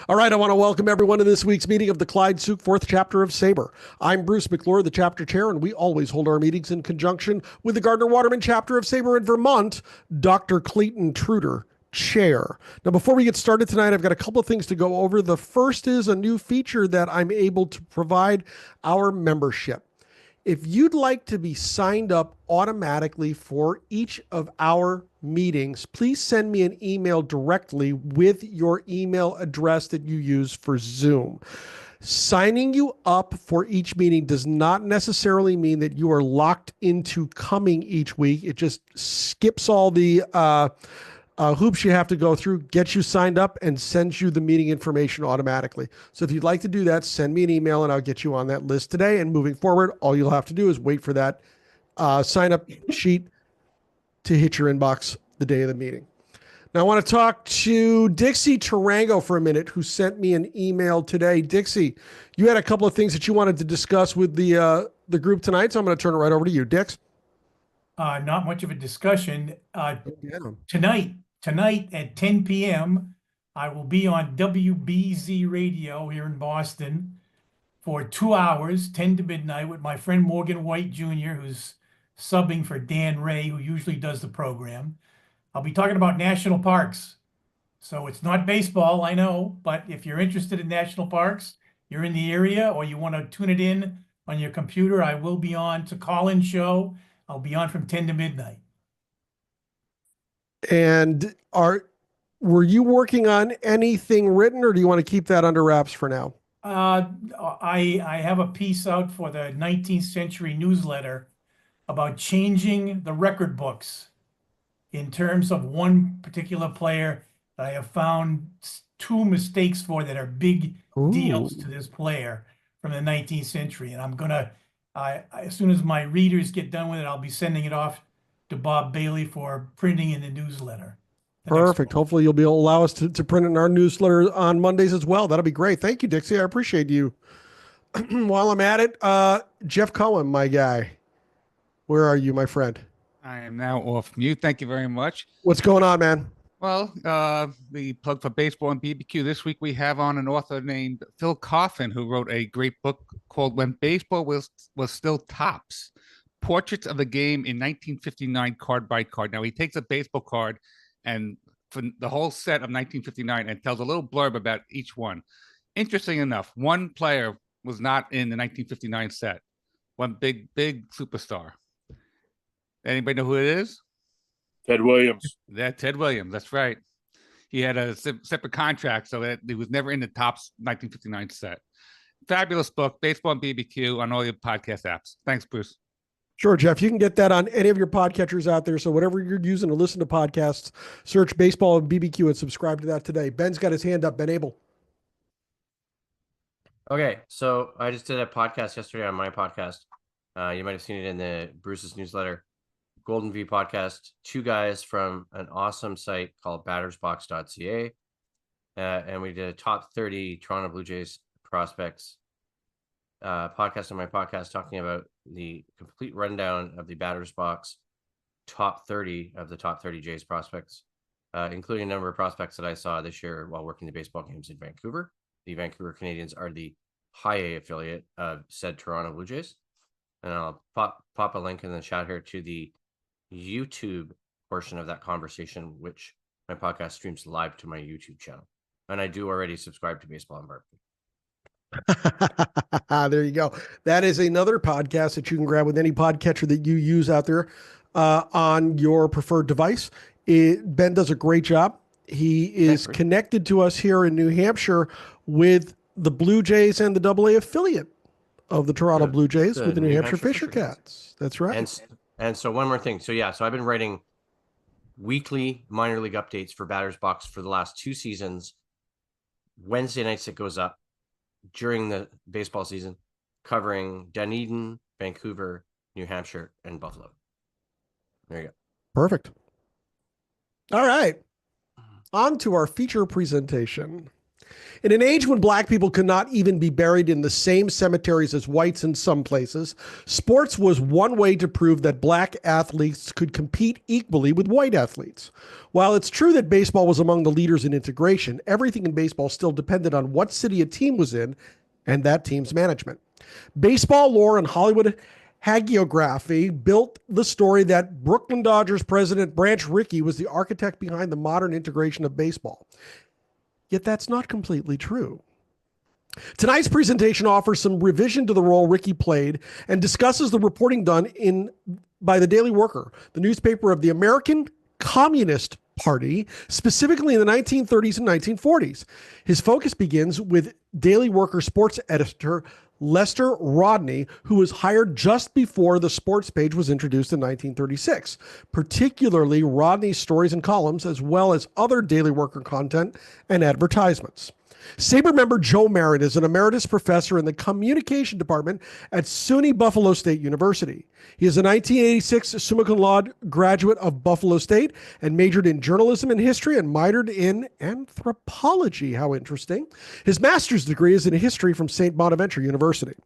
All right, I want to welcome everyone to this week's meeting of the Clyde Sukeforth chapter of SABR. I'm Bruce McClure, the chapter chair, and we always hold our meetings in conjunction with the Gardner-Waterman chapter of SABR in Vermont, Dr. Clayton Truder, chair. Now, before we get started tonight, I've got a couple of things to go over. The first is a new feature that I'm able to provide our membership. If you'd like to be signed up automatically for each of our meetings, please send me an email directly with your email address that you use for Zoom. Signing you up for each meeting does not necessarily mean that you are locked into coming each week. It just skips all the hoops you have to go through, gets you signed up, and sends you the meeting information automatically. So if you'd like to do that, send me an email and I'll get you on that list today. And moving forward, all you'll have to do is wait for that sign up sheet to hit your inbox the day of the meeting. Now I want to talk to Dixie Tarango for a minute, who sent me an email today. Dixie, you had a couple of things that you wanted to discuss with the group tonight, so I'm going to turn it right over to you. Dix? Not much of a discussion. Yeah. Tonight at 10 p.m., I will be on WBZ Radio here in Boston for 2 hours, 10 to midnight, with my friend Morgan White Jr., who's subbing for Dan Ray, who usually does the program. I'll be talking about national parks. So it's not baseball, I know, but if you're interested in national parks, you're in the area, or you want to tune it in on your computer, I will be on to call-in show. I'll be on from 10 to midnight. And were you working on anything written, or do you want to keep that under wraps for now? I have a piece out for the 19th Century newsletter about changing the record books in terms of one particular player that I have found two mistakes for that are big deals to this player from the 19th century. And I'm gonna, as soon as my readers get done with it, I'll be sending it off to Bob Bailey for printing in the newsletter. Perfect. Hopefully you'll be able to allow us to print in our newsletter on Mondays as well. That'll be great. Thank you, Dixie. I appreciate you. While I'm at it, Jeff Cohen, my guy, where are you, my friend? I am now off mute. Thank you very much. Was going on, man? Well, the plug for baseball and BBQ. This week we have on an author named Phil Coffin, who wrote a great book called When Baseball Was Still Tops, Portraits of the Game in 1959, card by card. Now, he takes a baseball card and for the whole set of 1959 and tells a little blurb about each one. Interesting enough, one player was not in the 1959 set. One big superstar. Anybody know who it is? Ted Williams. Ted Williams. That's right. He had a separate contract, so that he was never in the Topps 1959 set. Fabulous book, Baseball and BBQ, on all your podcast apps. Thanks, Bruce. Sure, Jeff. You can get that on any of your podcatchers out there. So whatever you're using to listen to podcasts, search Baseball and BBQ and subscribe to that today. Ben's got his hand up. Ben Abel. Okay, so I just did a podcast yesterday on my podcast. You might have seen it in the Bruce's newsletter. Golden V podcast. Two guys from an awesome site called battersbox.ca. And we did a top 30 Toronto Blue Jays prospects podcast on my podcast, talking about the complete rundown of the Batters Box top 30 of the top 30 Jays prospects, including a number of prospects that I saw this year while working the baseball games in Vancouver. The Vancouver Canadians are the high A affiliate of said Toronto Blue Jays. And I'll pop a link in the chat here to the YouTube portion of that conversation, which my podcast streams live to my YouTube channel. And I do already subscribe to Baseball and Barbecue. There you go. That is another podcast that you can grab with any podcatcher that you use out there on your preferred device. Ben does a great job. He is connected to us here in New Hampshire with the Blue Jays and the AA affiliate of the Toronto Blue Jays with the New Hampshire Fisher Cats. That's right. And so one more thing. So I've been writing weekly minor league updates for Batters Box for the last 2 seasons. Wednesday nights it goes up during the baseball season, covering Dunedin, Vancouver, New Hampshire, and Buffalo. There you go. Perfect. All right. On to our feature presentation. In an age when black people could not even be buried in the same cemeteries as whites in some places, sports was one way to prove that black athletes could compete equally with white athletes. While it's true that baseball was among the leaders in integration, everything in baseball still depended on what city a team was in and that team's management. Baseball lore and Hollywood hagiography built the story that Brooklyn Dodgers president Branch Rickey was the architect behind the modern integration of baseball. Yet that's not completely true. Tonight's presentation offers some revision to the role Rickey played and discusses the reporting done by the Daily Worker, the newspaper of the American Communist Party, specifically in the 1930s and 1940s. His focus begins with Daily Worker sports editor Lester Rodney, who was hired just before the sports page was introduced in 1936, particularly Rodney's stories and columns, as well as other Daily Worker content and advertisements. SABR member Joe Marren is an emeritus professor in the communication department at SUNY Buffalo State University. He is a 1986 summa cum laude graduate of Buffalo State and majored in journalism and history and minored in anthropology. How interesting. His master's degree is in history from St. Bonaventure University.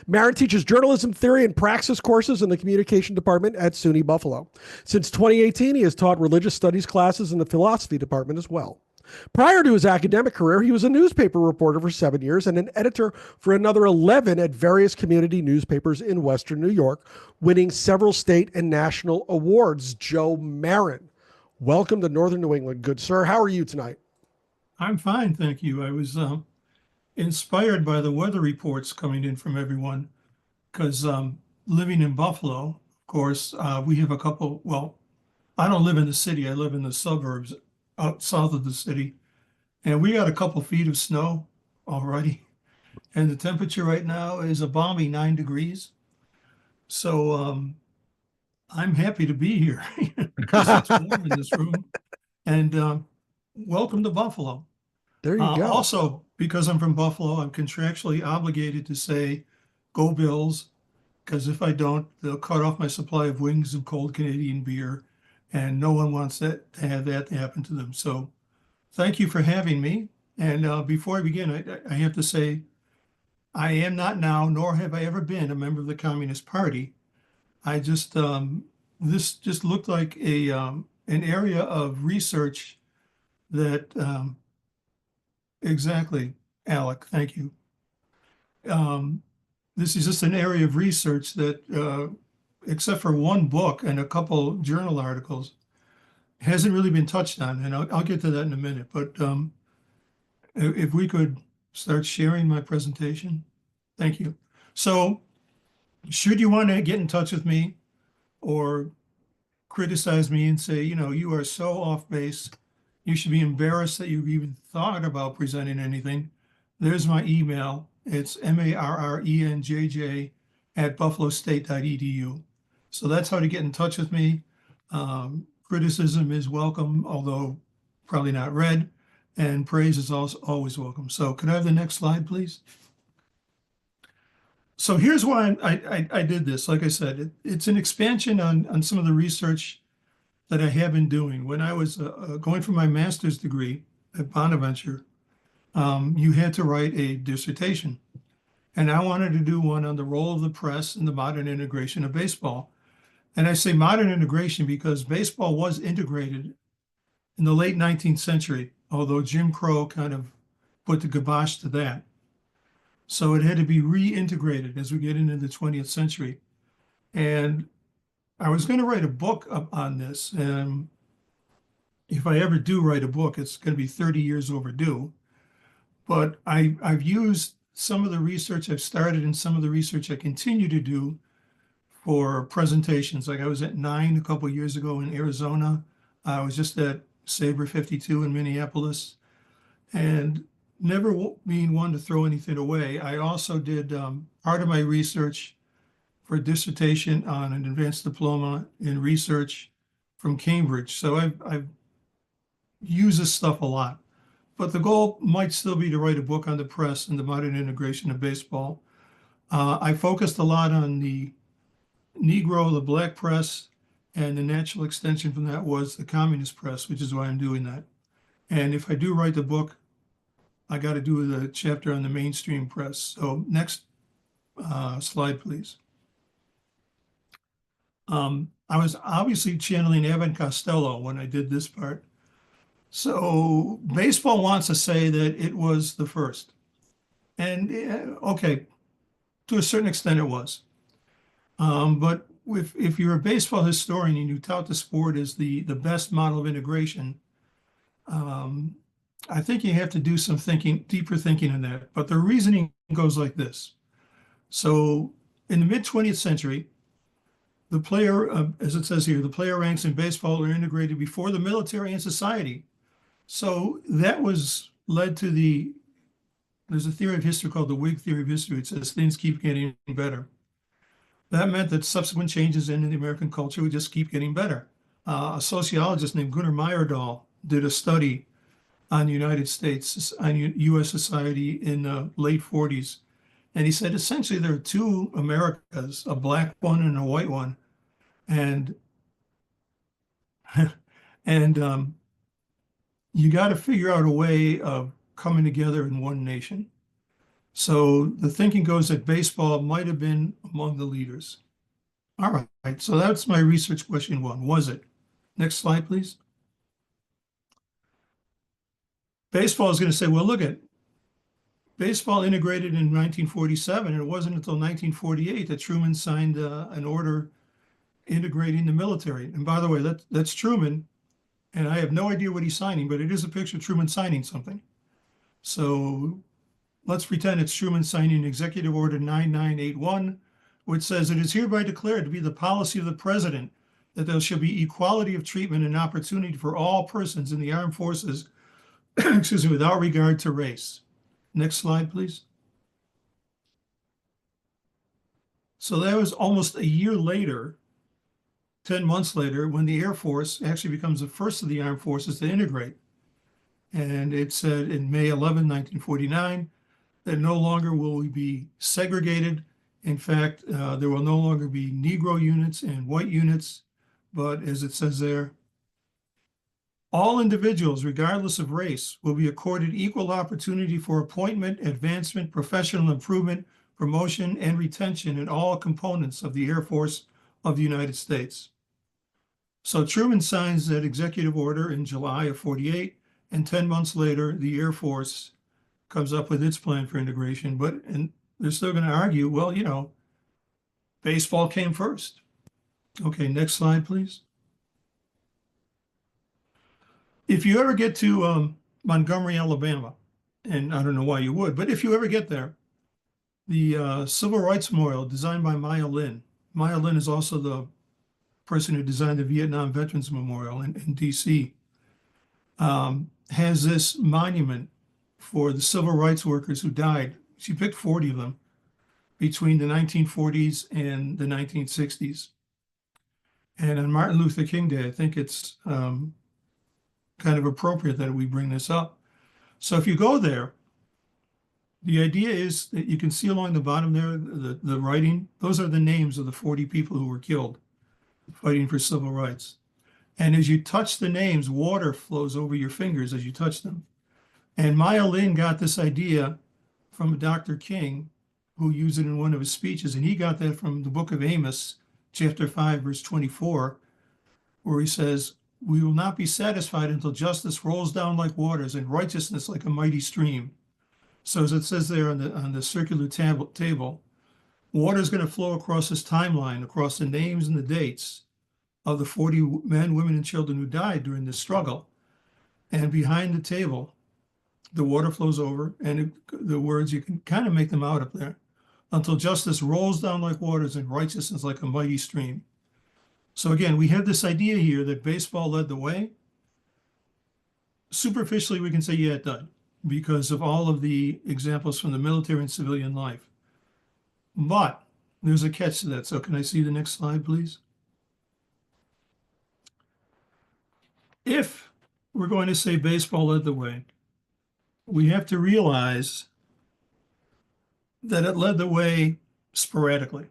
Marren teaches journalism theory and praxis courses in the communication department at SUNY Buffalo. Since 2018, he has taught religious studies classes in the philosophy department as well. Prior to his academic career, he was a newspaper reporter for 7 years and an editor for another 11 at various community newspapers in Western New York, winning several state and national awards. Joe Marren, welcome to Northern New England, good sir. How are you tonight? I'm fine, thank you. I was inspired by the weather reports coming in from everyone because living in Buffalo, of course, we have a couple, well, I don't live in the city, I live in the suburbs out south of the city, and we got a couple feet of snow already, and the temperature right now is a balmy 9 degrees. So I'm happy to be here because it's warm in this room, and welcome to Buffalo. There you go. Also, because I'm from Buffalo, I'm contractually obligated to say, go Bills, because if I don't, they'll cut off my supply of wings and cold Canadian beer. And no one wants that to have that to happen to them. So thank you for having me. And before I begin, I have to say, I am not now, nor have I ever been a member of the Communist Party. I just, this just looked like an area of research that, exactly, Alec, thank you. This is just an area of research that, except for one book and a couple journal articles, hasn't really been touched on. And I'll get to that in a minute. But if we could start sharing my presentation. Thank you. So should you want to get in touch with me or criticize me and say, you know, you are so off base, you should be embarrassed that you've even thought about presenting anything, there's my email. It's marrenjj@buffalostate.edu. So that's how to get in touch with me. Criticism is welcome, although probably not read, and praise is also always welcome. So could I have the next slide, please? So here's why I did this. Like I said, it's an expansion on some of the research that I have been doing. When I was going for my master's degree at Bonaventure, you had to write a dissertation. And I wanted to do one on the role of the press in the modern integration of baseball. And I say modern integration because baseball was integrated in the late 19th century, although Jim Crow kind of put the kibosh to that. So it had to be reintegrated as we get into the 20th century. And I was going to write a book on this. And if I ever do write a book, it's going to be 30 years overdue. But I've used some of the research I've started and some of the research I continue to do for presentations. Like I was at 9 a couple of years ago in Arizona. I was just at SABR 52 in Minneapolis, and never being one to throw anything away. I also did part of my research for a dissertation on an advanced diploma in research from Cambridge. So I've used this stuff a lot. But the goal might still be to write a book on the press and the modern integration of baseball. I focused a lot on the Negro, the Black press, and the natural extension from that was the communist press, which is why I'm doing that. And if I do write the book, I got to do the chapter on the mainstream press. So next slide, please. I was obviously channeling Evan Costello when I did this part. So baseball wants to say that it was the first. And okay, to a certain extent it was. But if you're a baseball historian and you tout the sport as the best model of integration, I think you have to do some thinking, deeper thinking on that. But the reasoning goes like this. So in the mid-20th century, the player, as it says here, the player ranks in baseball are integrated before the military and society. So that was led to there's a theory of history called the Whig theory of history. It says things keep getting better. That meant that subsequent changes in the American culture would just keep getting better. A sociologist named Gunnar Myrdal did a study on the United States, on U.S. society in the late 40s. And he said, essentially, there are two Americas, a black one and a white one. And you got to figure out a way of coming together in one nation. So the thinking goes that baseball might have been among the leaders. All right, so that's my research question one. Was it? Next slide, please. Baseball is going to say, well, look at baseball integrated in 1947, and it wasn't until 1948 that Truman signed an order integrating the military. And by the way, that's Truman, and I have no idea what he's signing, but it is a picture of Truman signing something. So let's pretend it's Truman signing Executive Order 9981, which says it is hereby declared to be the policy of the president that there shall be equality of treatment and opportunity for all persons in the armed forces, excuse me, without regard to race. Next slide, please. So that was almost a year later, 10 months later, when the Air Force actually becomes the first of the armed forces to integrate. And it said in May 11, 1949, that no longer will we be segregated. In fact, there will no longer be Negro units and white units, but as it says there, all individuals, regardless of race, will be accorded equal opportunity for appointment, advancement, professional improvement, promotion, and retention in all components of the Air Force of the United States. So Truman signs that executive order in July of 48, and 10 months later, the Air Force comes up with its plan for integration. And they're still going to argue, well, you know, baseball came first. Okay, next slide, please. If you ever get to Montgomery, Alabama, and I don't know why you would, but if you ever get there, the Civil Rights Memorial designed by Maya Lin. Maya Lin is also the person who designed the Vietnam Veterans Memorial in DC, has this monument for the civil rights workers who died. She picked 40 of them between the 1940s and the 1960s. And on Martin Luther King Day, I think it's kind of appropriate that we bring this up. So if you go there, the idea is that you can see along the bottom there, the writing, those are the names of the 40 people who were killed fighting for civil rights. And as you touch the names, water flows over your fingers as you touch them. And Maya Lin got this idea from Dr. King, who used it in one of his speeches. And he got that from the book of Amos, chapter 5, verse 24, where he says, we will not be satisfied until justice rolls down like waters and righteousness like a mighty stream. So as it says there on the circular table, water is going to flow across this timeline, across the names and the dates of the 40 men, women, and children who died during this struggle. And behind the table, the water flows over, and the words, you can kind of make them out up there, until justice rolls down like waters and righteousness like a mighty stream. So again, we have this idea here that baseball led the way. Superficially, we can say, yeah, it did, because of all of the examples from the military and civilian life. But there's a catch to that. So can I see the next slide, please? If we're going to say baseball led the way, we have to realize that it led the way sporadically.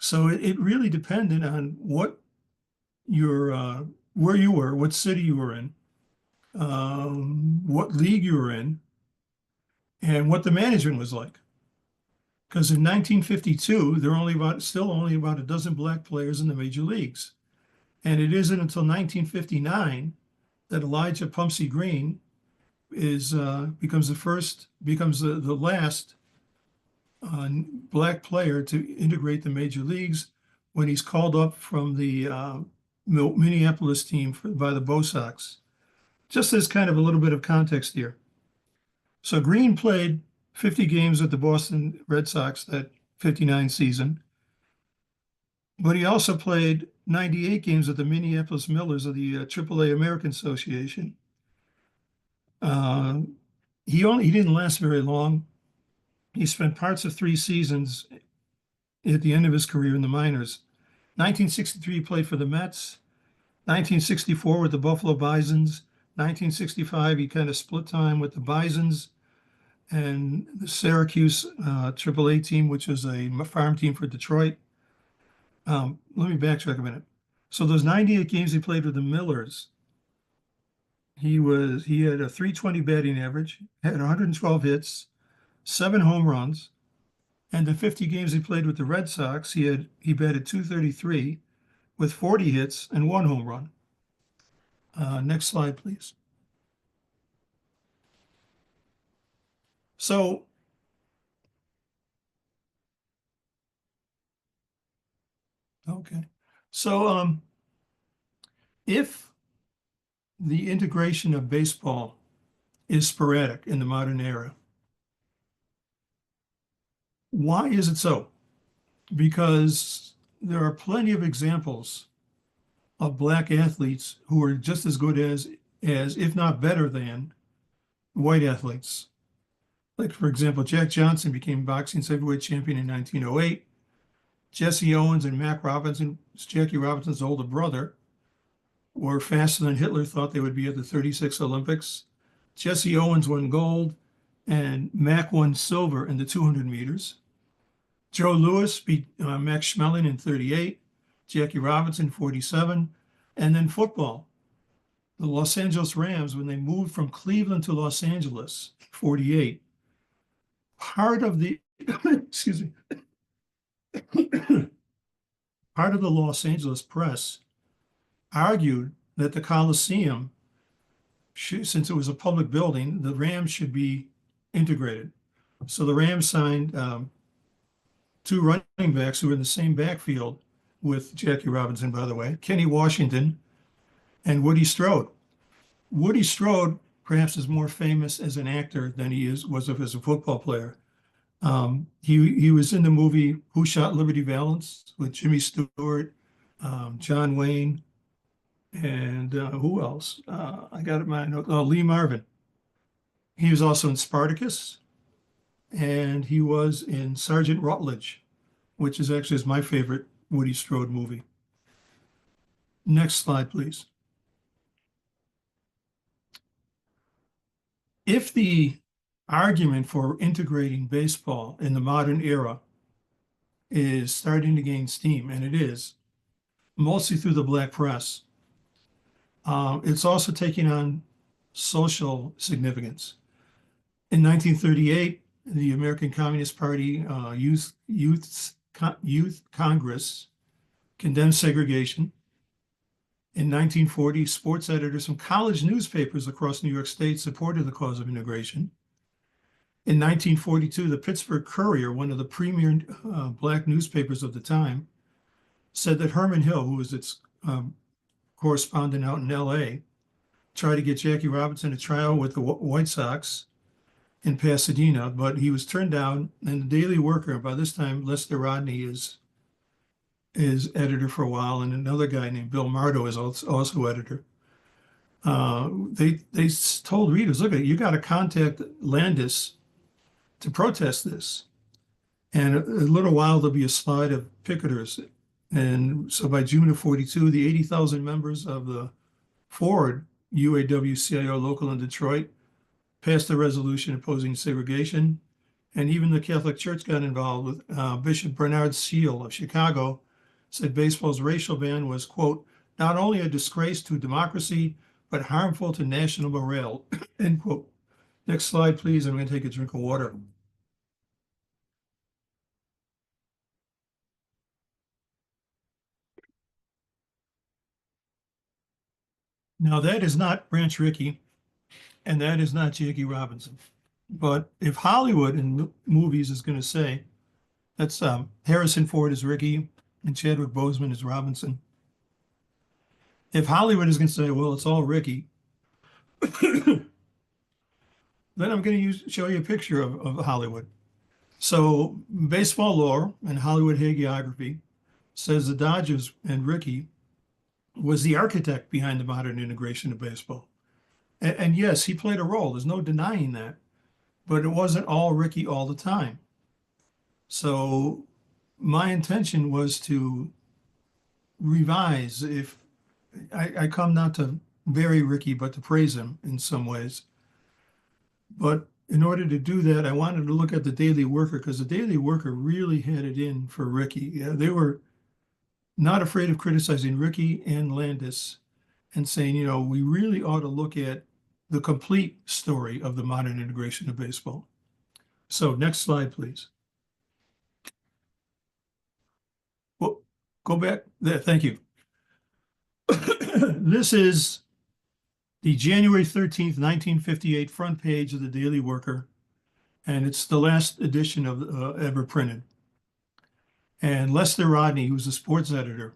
So it really depended on what your where you were, what city you were in. what league you were in, and what the management was like. Because in 1952, there were still only about a dozen black players in the major leagues. And it isn't until 1959 that Elijah Pumpsie Green becomes the last black player to integrate the major leagues when he's called up from the Minneapolis team by the Bo Sox. Just as kind of a little bit of context here. So Green played 50 games with the Boston Red Sox that 59 season, but he also played 98 games with the Minneapolis Millers of the AAA American Association. He didn't last very long. He spent parts of 3 seasons at the end of his career in the minors. 1963, he played for the Mets. 1964 with the Buffalo Bisons. 1965, he kind of split time with the Bisons and the Syracuse AAA team, which was a farm team for Detroit. Let me backtrack a minute. So those 98 games he played with the Millers, he had a .320 batting average, had 112 hits, 7 home runs, and the 50 games he played with the Red Sox, he batted .233 with 40 hits and 1 home run. Next slide, please. So okay. So if the integration of baseball is sporadic in the modern era, why is it so? Because there are plenty of examples of black athletes who are just as good as if not better than, white athletes. Like, for example, Jack Johnson became boxing heavyweight champion in 1908. Jesse Owens and Mac Robinson, Jackie Robinson's older brother, were faster than Hitler thought they would be at the 36 Olympics. Jesse Owens won gold and Mac won silver in the 200 meters. Joe Louis beat Max Schmeling in 38, Jackie Robinson 47, and then football. The Los Angeles Rams, when they moved from Cleveland to Los Angeles, 48, part of the, excuse me, part of the Los Angeles press argued that the Coliseum, since it was a public building, the Rams should be integrated. So the Rams signed 2 running backs who were in the same backfield with Jackie Robinson, by the way, Kenny Washington and Woody Strode. Woody Strode perhaps is more famous as an actor than he was as a football player. He was in the movie Who Shot Liberty Valance with Jimmy Stewart, John Wayne, and who else? I got it in my note. Oh, Lee Marvin. He was also in Spartacus, and he was in Sergeant Rutledge, which is my favorite Woody Strode movie. Next slide, please. If the argument for integrating baseball in the modern era is starting to gain steam, and it is, mostly through the black press, it's also taking on social significance. In 1938, the American Communist Party Youth Congress condemned segregation. In 1940, sports editors from college newspapers across New York State supported the cause of integration. In 1942, the Pittsburgh Courier, one of the premier black newspapers of the time, said that Herman Hill, who was its correspondent out in LA, tried to get Jackie Robinson a trial with the White Sox in Pasadena, but he was turned down. And the Daily Worker, by this time, Lester Rodney is editor for a while, and another guy named Bill Mardo is also editor. They told readers, look, you got to contact Landis to protest this. And a little while, there'll be a slide of picketers. And so by June of 42, the 80,000 members of the Ford UAW-CIO local in Detroit passed a resolution opposing segregation. And even the Catholic Church got involved with Bishop Bernard Seal of Chicago, said baseball's racial ban was, quote, not only a disgrace to democracy, but harmful to national morale, end quote. Next slide, please. I'm going to take a drink of water. Now, that is not Branch Rickey, and that is not Jackie Robinson. But if Hollywood in movies is going to say, that's Harrison Ford is Rickey and Chadwick Boseman is Robinson. If Hollywood is going to say, well, it's all Rickey, then I'm going to show you a picture of Hollywood. So baseball lore and Hollywood hagiography says the Dodgers and Rickey was the architect behind the modern integration of baseball. And yes, he played a role. There's no denying that. But it wasn't all Rickey all the time. So my intention was to revise. If I come not to bury Rickey, but to praise him in some ways. But in order to do that, I wanted to look at the Daily Worker, because the Daily Worker really had it in for Rickey. Yeah, they were not afraid of criticizing Rickey and Landis and saying, you know, we really ought to look at the complete story of the modern integration of baseball. So next slide, please. Well, go back there. Thank you. This is the January 13th, 1958 front page of the Daily Worker, and it's the last edition of ever printed. And Lester Rodney, who was the sports editor,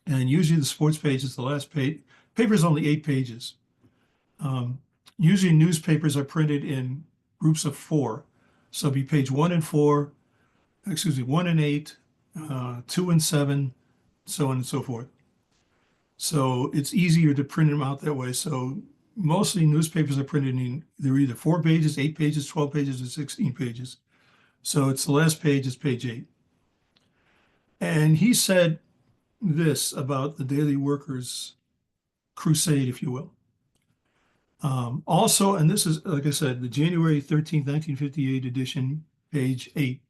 and usually the sports page is the last page. Paper's only 8 pages. Usually newspapers are printed in groups of 4. So it'll be page 1 and 4, excuse me, 1 and 8, 2 and 7, so on and so forth. So it's easier to print them out that way. So mostly newspapers are printed in, they're either 4 pages, 8 pages, 12 pages, or 16 pages. So it's the last page is page 8. And he said this about the Daily Worker's crusade, if you will. Also, and this is, like I said, the January 13th, 1958 edition, page 8.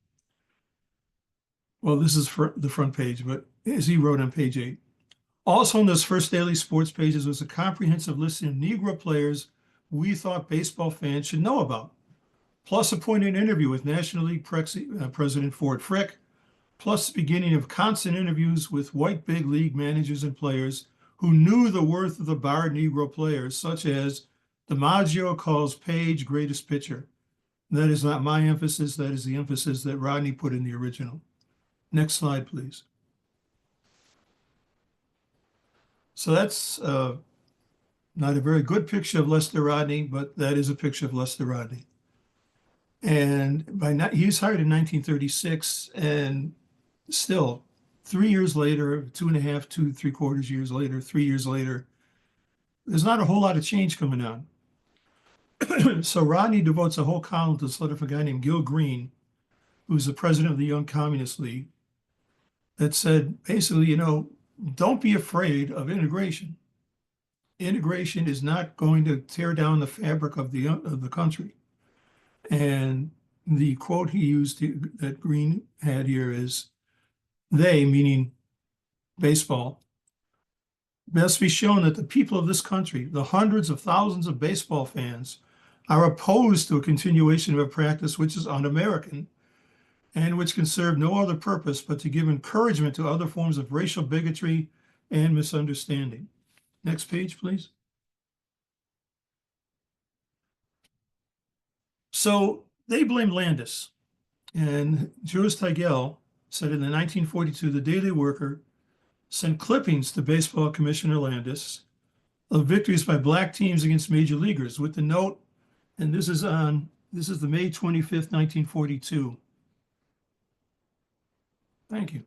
Well, this is for the front page, but as he wrote on page 8. Also in those first daily sports pages was a comprehensive list of Negro players we thought baseball fans should know about, plus a pointed interview with National League President Ford Frick, plus the beginning of constant interviews with white big league managers and players who knew the worth of the barred Negro players, such as DiMaggio calls Page greatest pitcher. That is not my emphasis. That is the emphasis that Rodney put in the original. Next slide, please. So that's not a very good picture of Lester Rodney, but that is a picture of Lester Rodney. And he was hired in 1936, and still 3 years later, 2.5, 2 3/4 years later, 3 years later, there's not a whole lot of change coming on. So Rodney devotes a whole column to this letter from a guy named Gil Green, who's the president of the Young Communist League, that said, basically, you know, don't be afraid of integration. Integration is not going to tear down the fabric of the country. And the quote he used that Green had here is, they, meaning baseball, must be shown that the people of this country, the hundreds of thousands of baseball fans, are opposed to a continuation of a practice which is un-American and which can serve no other purpose but to give encouragement to other forms of racial bigotry and misunderstanding. Next page, please. So they blame Landis, and Jules Tigel said in the 1942, the Daily Worker sent clippings to Baseball Commissioner Landis of victories by black teams against major leaguers with the note, and this is the May 25th, 1942. Thank you.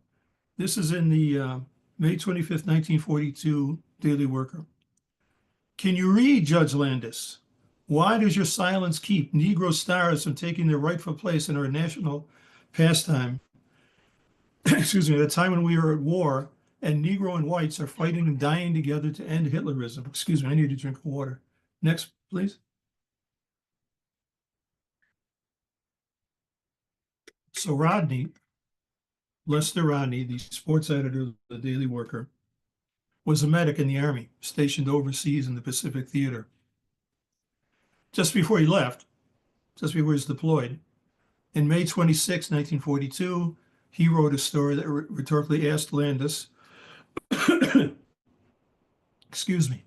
This is in the May 25th, 1942 Daily Worker. Can you read, Judge Landis? Why does your silence keep Negro stars from taking their rightful place in our national pastime? Excuse me, at a time when we are at war and Negro and whites are fighting and dying together to end Hitlerism. Excuse me, I need a drink of water. Next, please. So Rodney, Lester Rodney, the sports editor of the Daily Worker, was a medic in the Army, stationed overseas in the Pacific Theater. Just before he left, just before he was deployed, in May 26, 1942, he wrote a story that rhetorically asked Landis, excuse me,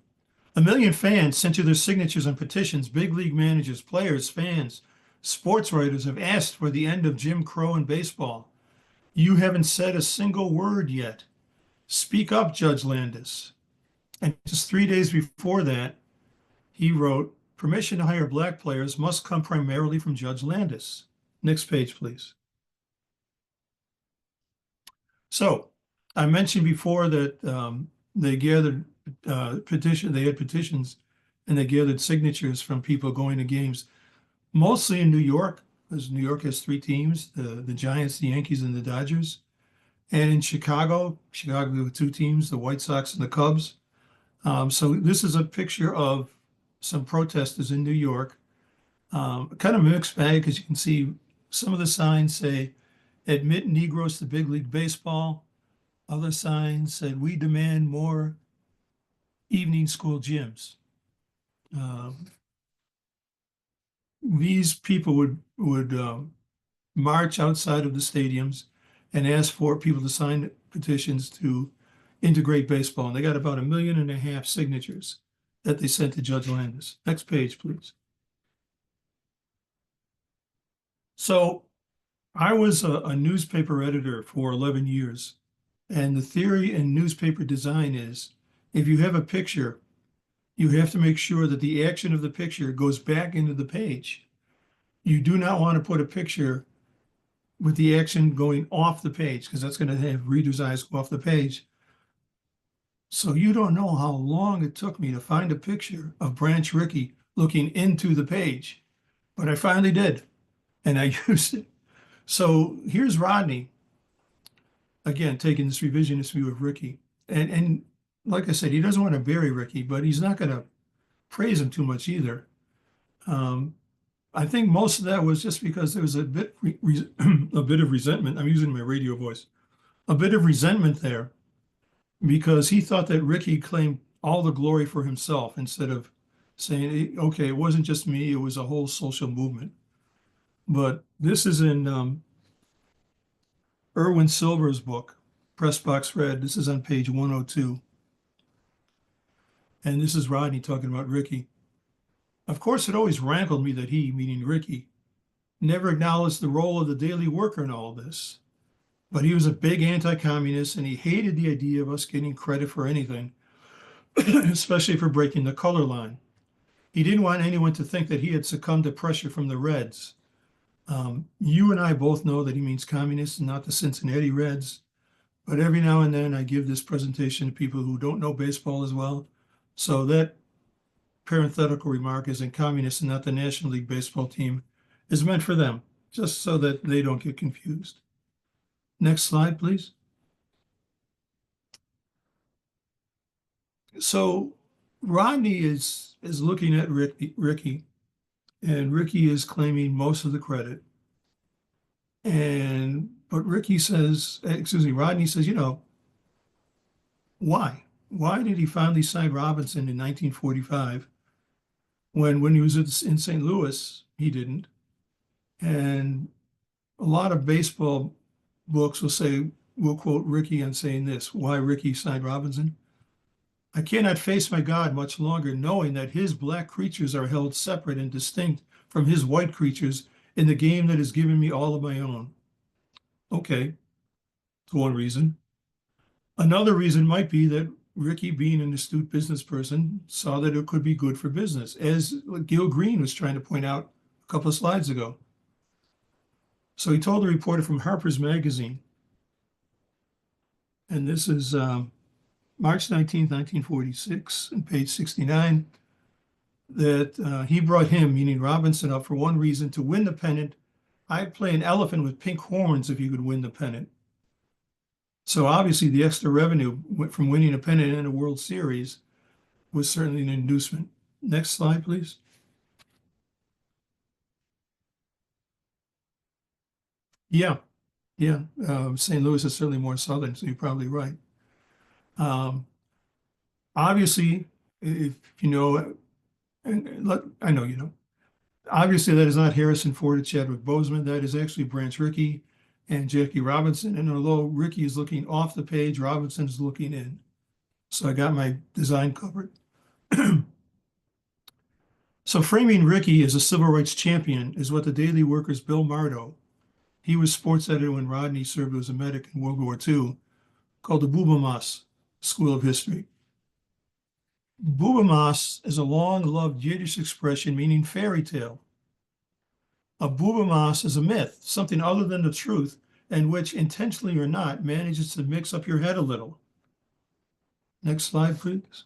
1 million fans sent you their signatures on petitions. Big league managers, players, fans, sports writers have asked for the end of Jim Crow in baseball. You haven't said a single word yet. Speak up, Judge Landis. And just 3 days before that, he wrote, permission to hire black players must come primarily from Judge Landis. Next page, please. So I mentioned before that they gathered they had petitions and they gathered signatures from people going to games, mostly in New York, because New York has 3 teams, the Giants, the Yankees, and the Dodgers. And in Chicago with 2 teams, the White Sox and the Cubs. So this is a picture of some protesters in New York. Kind of a mixed bag, because you can see some of the signs say, admit Negroes to big league baseball. Other signs said, we demand more evening school gyms. These people would march outside of the stadiums and ask for people to sign petitions to integrate baseball. And they got about 1.5 million signatures that they sent to Judge Landis. Next page, please. So I was a newspaper editor for 11 years. And the theory in newspaper design is, if you have a picture, you have to make sure that the action of the picture goes back into the page. You do not want to put a picture with the action going off the page, because that's going to have readers' eyes go off the page. So you don't know how long it took me to find a picture of Branch Rickey looking into the page, but I finally did, and I used it. So here's Rodney, again, taking this revisionist view of Rickey. And like I said, he doesn't want to bury Rickey, but he's not going to praise him too much either. I think most of that was just because there was a bit of resentment. I'm using my radio voice. A bit of resentment there, because he thought that Rickey claimed all the glory for himself, instead of saying, okay, it wasn't just me, it was a whole social movement. But this is in Erwin Silver's book, Press Box Red. This is on page 102. And this is Rodney talking about Rickey. Of course, it always rankled me that he, meaning Rickey, never acknowledged the role of the daily worker in all this. But he was a big anti-communist, and he hated the idea of us getting credit for anything, especially for breaking the color line. He didn't want anyone to think that he had succumbed to pressure from the Reds. You and I both know that he means communists and not the Cincinnati Reds. But every now and then I give this presentation to people who don't know baseball as well. So that parenthetical remark is in communists and not the National League baseball team is meant for them, just so that they don't get confused. Next slide, please. So Rodney is looking at Rickey, and Rickey is claiming most of the credit. But Rickey says, Rodney says, why? Why did he finally sign Robinson in 1945 when he was in St. Louis, he didn't? And a lot of baseball books will quote Rickey on saying this, why Rickey signed Robinson. I cannot face my God much longer knowing that his black creatures are held separate and distinct from his white creatures in the game that has given me all of my own. Okay, that's one reason. Another reason might be that Rickey, being an astute business person, saw that it could be good for business, as Gil Green was trying to point out a couple of slides ago. So he told a reporter from Harper's Magazine, and this is March 19th, 1946, on page 69, that he brought him, meaning Robinson, up for one reason: to win the pennant. I'd play an elephant with pink horns if you could win the pennant. So obviously the extra revenue from winning a pennant in a World Series was certainly an inducement. Next slide, please. Yeah. St. Louis is certainly more southern, so you're probably right. Obviously, if you know, I know you know. Obviously, that is not Harrison Ford or Chadwick Boseman. That is actually Branch Rickey and Jackie Robinson. And although Rickey is looking off the page, Robinson is looking in. So I got my design covered. So framing Rickey as a civil rights champion is what the Daily Worker's Bill Mardo, he was sports editor when Rodney served as a medic in World War II, called the Boobamas School of History. Boobamas is a long-loved Yiddish expression meaning fairy tale. A Boobamas is a myth, something other than the truth, and which, intentionally or not, manages to mix up your head a little. Next slide, please.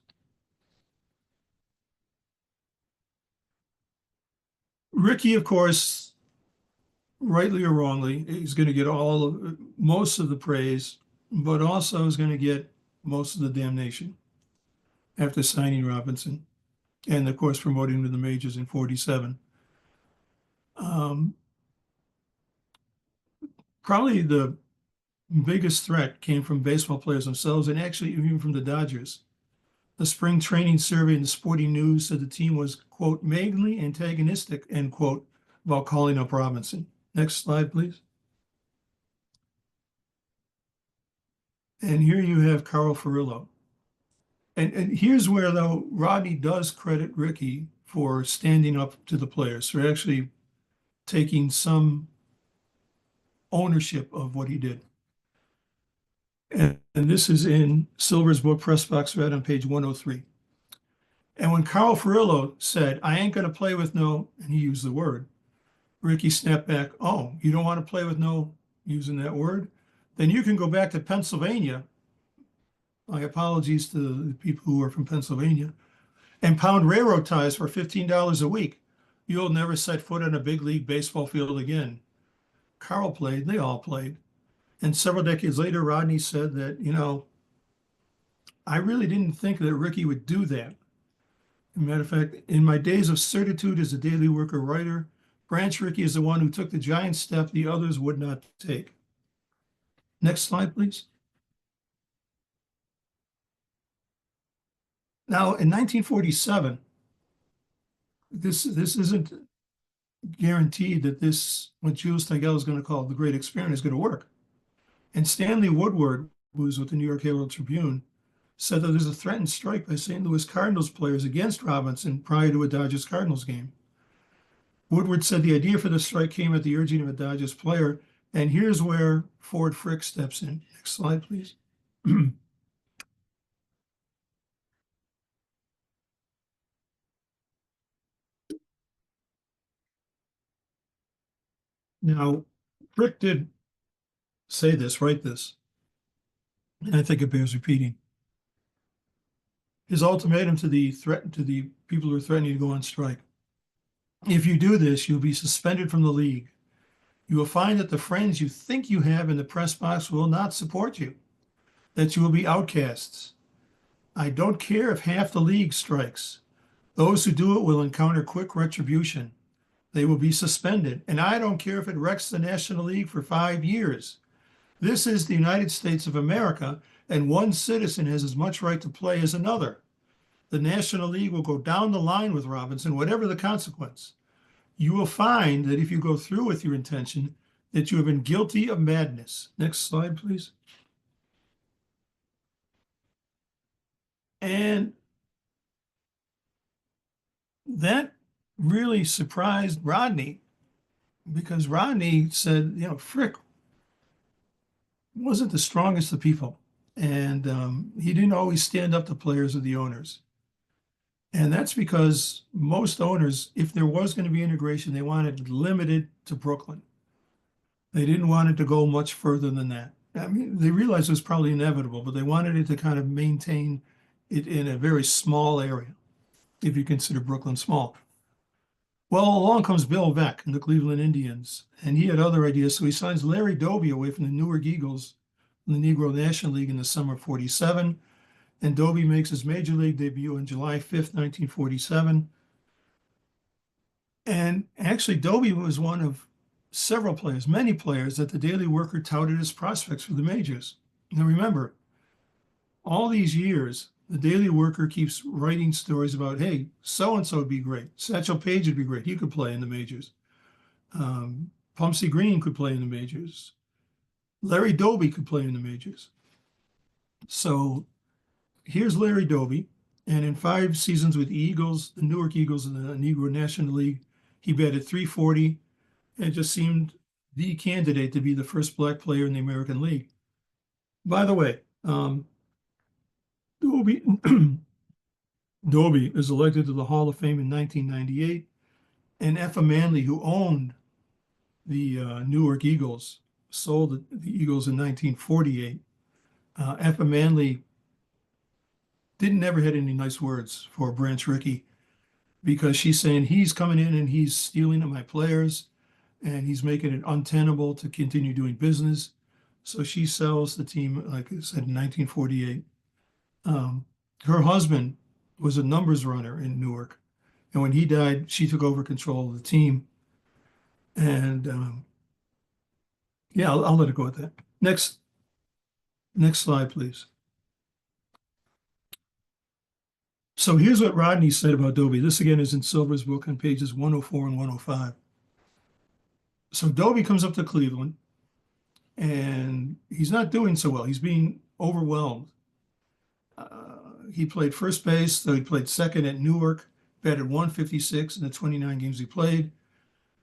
Rickey, of course, rightly or wrongly, is going to get most of the praise, but also is going to get most of the damnation after signing Robinson and, of course, promoting him to the majors in 47. Probably the biggest threat came from baseball players themselves and actually even from the Dodgers. The spring training survey in the Sporting News said the team was, quote, mainly antagonistic, end quote, about calling up Robinson. Next slide, please. And here you have Carl Furillo. And here's where, though, Rodney does credit Rickey for standing up to the players, for actually taking some ownership of what he did. And this is in Silver's book, Press Box Red, on page 103. And when Carl Furillo said, I ain't going to play with no, and he used the word, Rickey snapped back, oh, you don't want to play with no, using that word? Then you can go back to Pennsylvania. My apologies to the people who are from Pennsylvania, and pound railroad ties for $15 a week. You'll never set foot on a big league baseball field again. Carl played, they all played. And several decades later, Rodney said that, you know, I really didn't think that Rickey would do that. As a matter of fact, in my days of certitude as a Daily Worker writer, Branch Rickey is the one who took the giant step the others would not take. Next slide, please. Now, in 1947, this isn't guaranteed that this, what Jules Stegel is going to call the Great Experiment, is going to work. And Stanley Woodward, who was with the New York Herald Tribune, said that there's a threatened strike by St. Louis Cardinals players against Robinson prior to a Dodgers-Cardinals game. Woodward said the idea for the strike came at the urging of a Dodgers player, and here's where Ford Frick steps in. Next slide, please. Now, Frick did say this, write this, and I think it bears repeating. His ultimatum to the people who are threatening to go on strike. If you do this, you'll be suspended from the league. You will find that the friends you think you have in the press box will not support you, that you will be outcasts. I don't care if half the league strikes. Those who do it will encounter quick retribution. They will be suspended, and I don't care if it wrecks the National League for 5 years. This is the United States of America, and one citizen has as much right to play as another. The National League will go down the line with Robinson, whatever the consequence. You will find that if you go through with your intention, that you have been guilty of madness. Next slide, please. And that really surprised Rodney, because Rodney said, you know, Frick wasn't the strongest of people. And he didn't always stand up to players or the owners. And that's because most owners, if there was going to be integration, they wanted it limited to Brooklyn. They didn't want it to go much further than that. I mean, they realized it was probably inevitable, but they wanted it to kind of maintain it in a very small area, if you consider Brooklyn small. Well, along comes Bill Veeck and the Cleveland Indians, and he had other ideas, so he signs Larry Doby away from the Newark Eagles in the Negro National League in the summer of 47, and Doby makes his major league debut on July 5th, 1947. And actually, Doby was one of several players, many players, that the Daily Worker touted as prospects for the majors. Now remember, all these years, the Daily Worker keeps writing stories about, hey, so-and-so would be great. Satchel Paige would be great. He could play in the majors. Pumpsy Green could play in the majors. Larry Doby could play in the majors. So here's Larry Doby. And in 5 seasons with the Eagles, the Newark Eagles in the Negro National League, he batted .340 and just seemed the candidate to be the first black player in the American League. By the way, Doby, Doby is elected to the Hall of Fame in 1998, and Effa Manley, who owned the Newark Eagles, sold the Eagles in 1948. Effa Manley never had any nice words for Branch Rickey, because she's saying he's coming in and he's stealing my players and he's making it untenable to continue doing business. So she sells the team, like I said, in 1948. Her husband was a numbers runner in Newark. And when he died, she took over control of the team. And yeah, I'll let it go at that. Next slide, please. So here's what Rodney said about Doby. This again is in Silver's book on pages 104 and 105. So Doby comes up to Cleveland and he's not doing so well. He's being overwhelmed. He played first base, so he played second at Newark, batted .156 in the 29 games he played.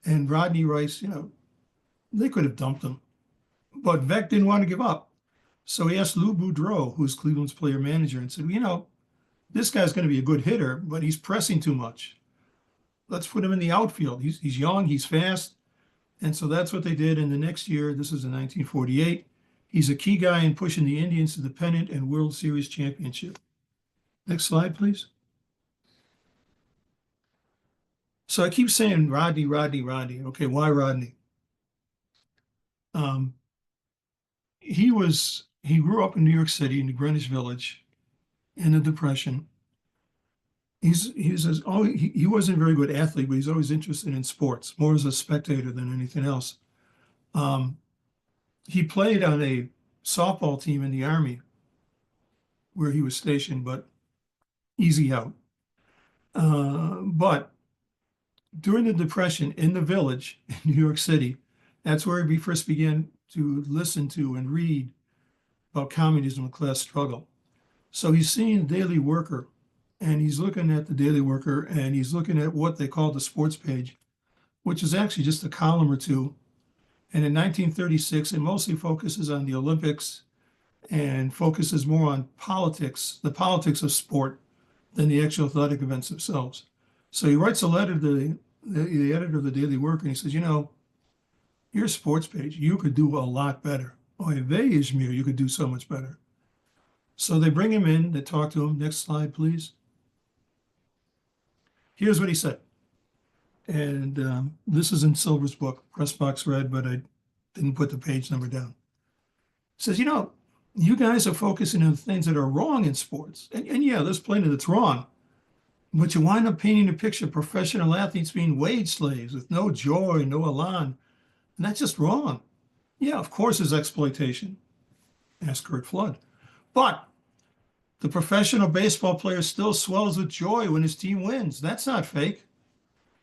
And Rodney writes, they could have dumped him. But Veck didn't want to give up. So he asked Lou Boudreau, who's Cleveland's player manager, and said, this guy's going to be a good hitter, but he's pressing too much. Let's put him in the outfield. He's young, he's fast. And so that's what they did. And the next year, this is in 1948, he's a key guy in pushing the Indians to the pennant and World Series championship. Next slide, please. So I keep saying Rodney. Okay, why Rodney? He grew up in New York City in the Greenwich Village in the Depression. He wasn't a very good athlete, but he's always interested in sports, more as a spectator than anything else. He played on a softball team in the Army where he was stationed, but easy out. But during the Depression in the Village in New York City, that's where he first began to listen to and read about communism and class struggle. So he's seeing the Daily Worker, and he's looking at the Daily Worker, and he's looking at what they call the sports page, which is actually just a column or two. And in 1936, it mostly focuses on the Olympics and focuses more on politics, the politics of sport, than the actual athletic events themselves. So he writes a letter to the editor of the Daily Worker, and he says, your sports page, you could do a lot better. Oy vey, Ishmael, you could do so much better. So they bring him in, they talk to him. Next slide, please. Here's what he said. And this is in Silver's book, Press Box Red, but I didn't put the page number down. He says, you guys are focusing on things that are wrong in sports. And yeah, there's plenty that's wrong. But you wind up painting a picture of professional athletes being wage slaves with no joy, no elan. And that's just wrong. Yeah, of course there's exploitation. Ask Kurt Flood. But the professional baseball player still swells with joy when his team wins. That's not fake.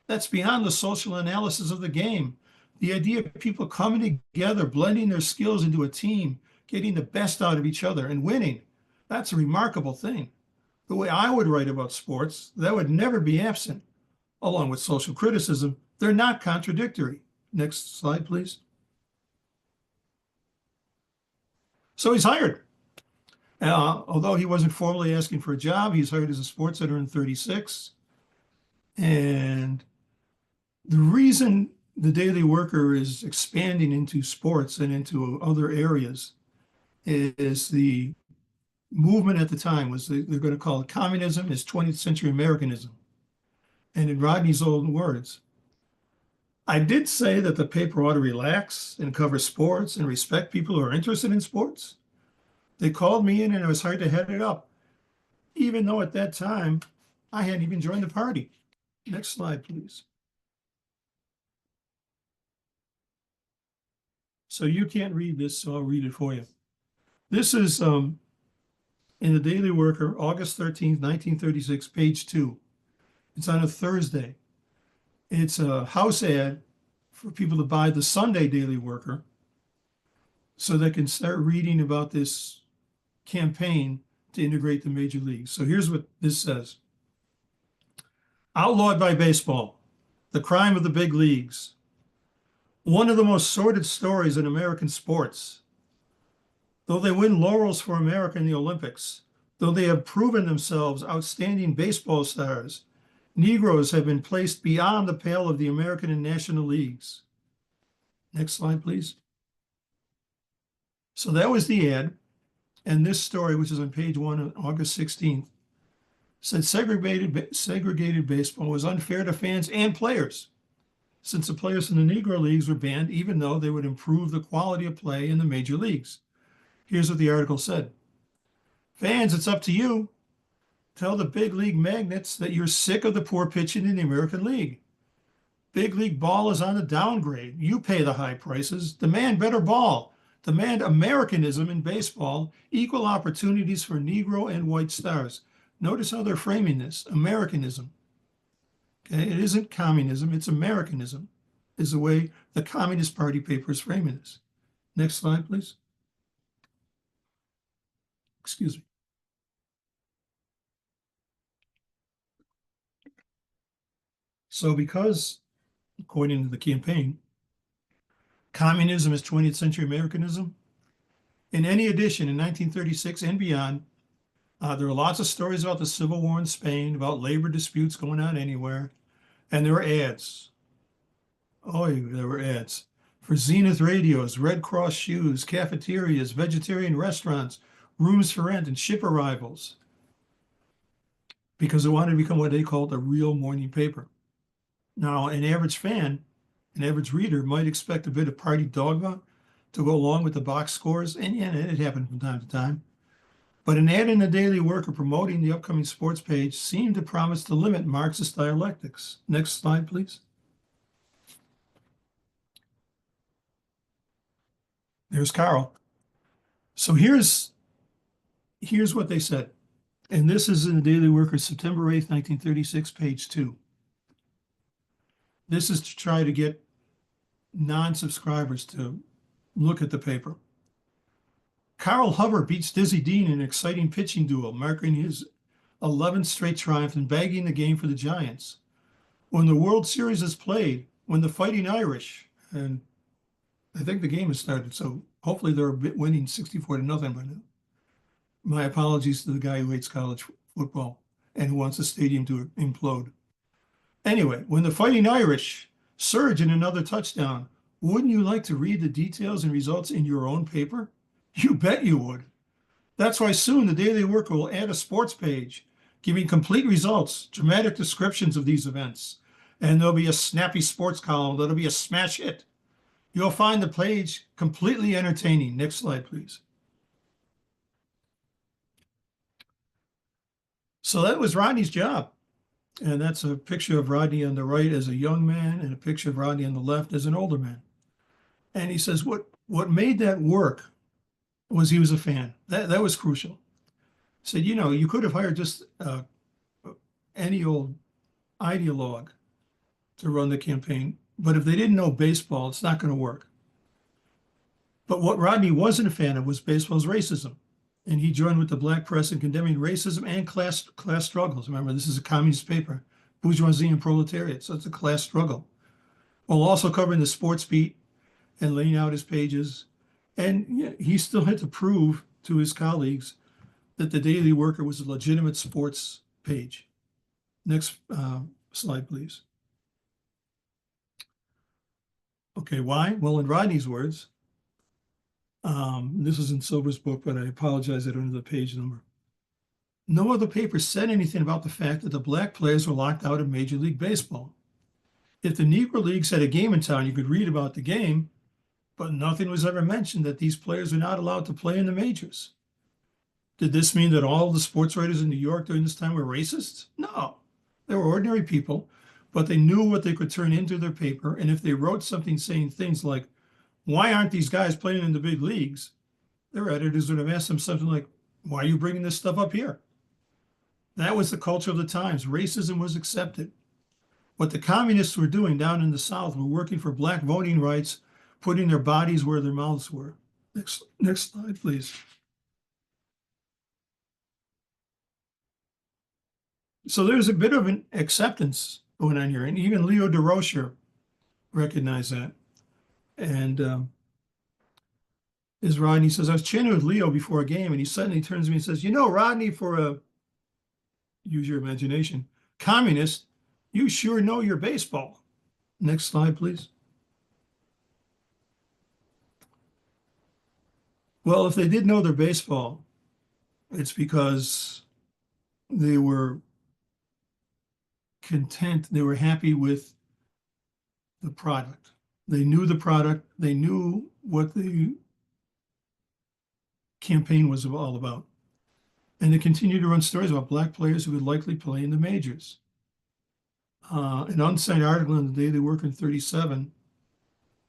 That's beyond the social analysis of the game. The idea of people coming together, blending their skills into a team, getting the best out of each other and winning. That's a remarkable thing. The way I would write about sports, that would never be absent. Along with social criticism, they're not contradictory. Next slide, please. So he's hired. Although he wasn't formally asking for a job, he's hired as a sports editor in 36. And the reason the Daily Worker is expanding into sports and into other areas is the movement at the time was they're going to call it communism is 20th century Americanism. And in Rodney's own words, I did say that the paper ought to relax and cover sports and respect people who are interested in sports. They called me in and it was hard to head it up, even though at that time I hadn't even joined the party. Next slide, please. So you can't read this, so I'll read it for you. This is a in the Daily Worker, August 13th, 1936, page 2. It's on a Thursday. It's a house ad for people to buy the Sunday Daily Worker so they can start reading about this campaign to integrate the major leagues. So here's what this says. Outlawed by baseball, the crime of the big leagues. One of the most sordid stories in American sports. Though they win laurels for America in the Olympics, though they have proven themselves outstanding baseball stars, Negroes have been placed beyond the pale of the American and National Leagues. Next slide, please. So that was the ad. And this story, which is on page 1 on August 16th, said segregated baseball was unfair to fans and players, since the players in the Negro Leagues were banned, even though they would improve the quality of play in the major leagues. Here's what the article said. Fans, it's up to you. Tell the big league magnates that you're sick of the poor pitching in the American League. Big league ball is on the downgrade. You pay the high prices. Demand better ball. Demand Americanism in baseball, equal opportunities for Negro and white stars. Notice how they're framing this, Americanism. Okay, it isn't communism, it's Americanism, is the way the Communist Party paper is framing this. Next slide, please. Excuse me. So because, according to the campaign, communism is 20th century Americanism, in any edition in 1936 and beyond, there are lots of stories about the Civil War in Spain, about labor disputes going on anywhere, and there were ads. Oh, there were ads for Zenith radios, Red Cross shoes, cafeterias, vegetarian restaurants, rooms for rent, and ship arrivals, because they wanted to become what they called a real morning paper. Now, an average fan, an average reader might expect a bit of party dogma to go along with the box scores, and yeah, it happened from time to time. But an ad in the Daily Worker promoting the upcoming sports page seemed to promise to limit Marxist dialectics. Next slide, please. There's Carl. So here's what they said. And this is in the Daily Worker, September 8th, 1936, page 2. This is to try to get non-subscribers to look at the paper. Carl Hubbard beats Dizzy Dean in an exciting pitching duel, marking his 11th straight triumph and bagging the game for the Giants. When the World Series is played, when the Fighting Irish, and I think the game has started, so hopefully they're winning 64-0 by now. My apologies to the guy who hates college football and who wants the stadium to implode. Anyway, when the Fighting Irish surge in another touchdown, wouldn't you like to read the details and results in your own paper? You bet you would. That's why soon the Daily Worker will add a sports page, giving complete results, dramatic descriptions of these events. And there'll be a snappy sports column that'll be a smash hit. You'll find the page completely entertaining. Next slide, please. So that was Rodney's job. And that's a picture of Rodney on the right as a young man and a picture of Rodney on the left as an older man. And he says what made that work was he was a fan. That was crucial. Said, you know, you could have hired just any old ideologue to run the campaign, but if they didn't know baseball, it's not going to work. But what Rodney wasn't a fan of was baseball's racism. And he joined with the black press in condemning racism and class struggles. Remember, this is a communist paper, bourgeoisie and proletariat, so it's a class struggle. While also covering the sports beat and laying out his pages. And yeah, he still had to prove to his colleagues that the Daily Worker was a legitimate sports page. Next slide, please. Okay, why? Well, in Rodney's words, this is in Silver's book, but I apologize, I don't know the page number. No other paper said anything about the fact that the black players were locked out of Major League Baseball. If the Negro Leagues had a game in town, you could read about the game, but nothing was ever mentioned that these players were not allowed to play in the majors. Did this mean that all the sports writers in New York during this time were racists? No, they were ordinary people, but they knew what they could turn into their paper. And if they wrote something saying things like, why aren't these guys playing in the big leagues? Their editors would have asked them something like, Why are you bringing this stuff up here? That was the culture of the times. Racism was accepted. What the communists were doing down in the South were working for black voting rights, putting their bodies where their mouths were. Next slide, please. So there's a bit of an acceptance going on here, and even Leo DeRocher recognized that. And as Rodney says, I was chatting with Leo before a game, and he suddenly turns to me and says, Rodney, for a, use your imagination, communist, you sure know your baseball. Next slide, please. Well, if they did know their baseball, it's because they were content, they were happy with the product. They knew the product, they knew what the campaign was all about. And they continued to run stories about black players who would likely play in the majors. An unsigned article in the Daily Worker in 37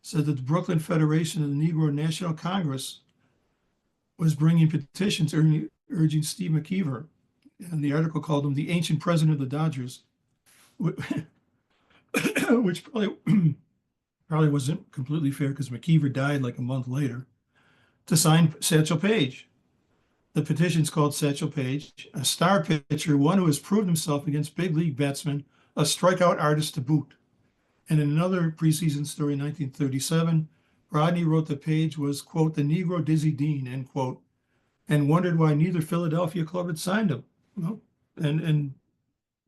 said that the Brooklyn Federation of the Negro National Congress was bringing petitions urging Steve McKeever, and the article called him the ancient president of the Dodgers, which probably wasn't completely fair because McKeever died like a month later, to sign Satchel Paige. The petition's called Satchel Paige, a star pitcher, one who has proved himself against big league batsmen, a strikeout artist to boot. And in another preseason story in 1937, Rodney wrote that Paige was, quote, the Negro Dizzy Dean, end quote, and wondered why neither Philadelphia club had signed him. Well, and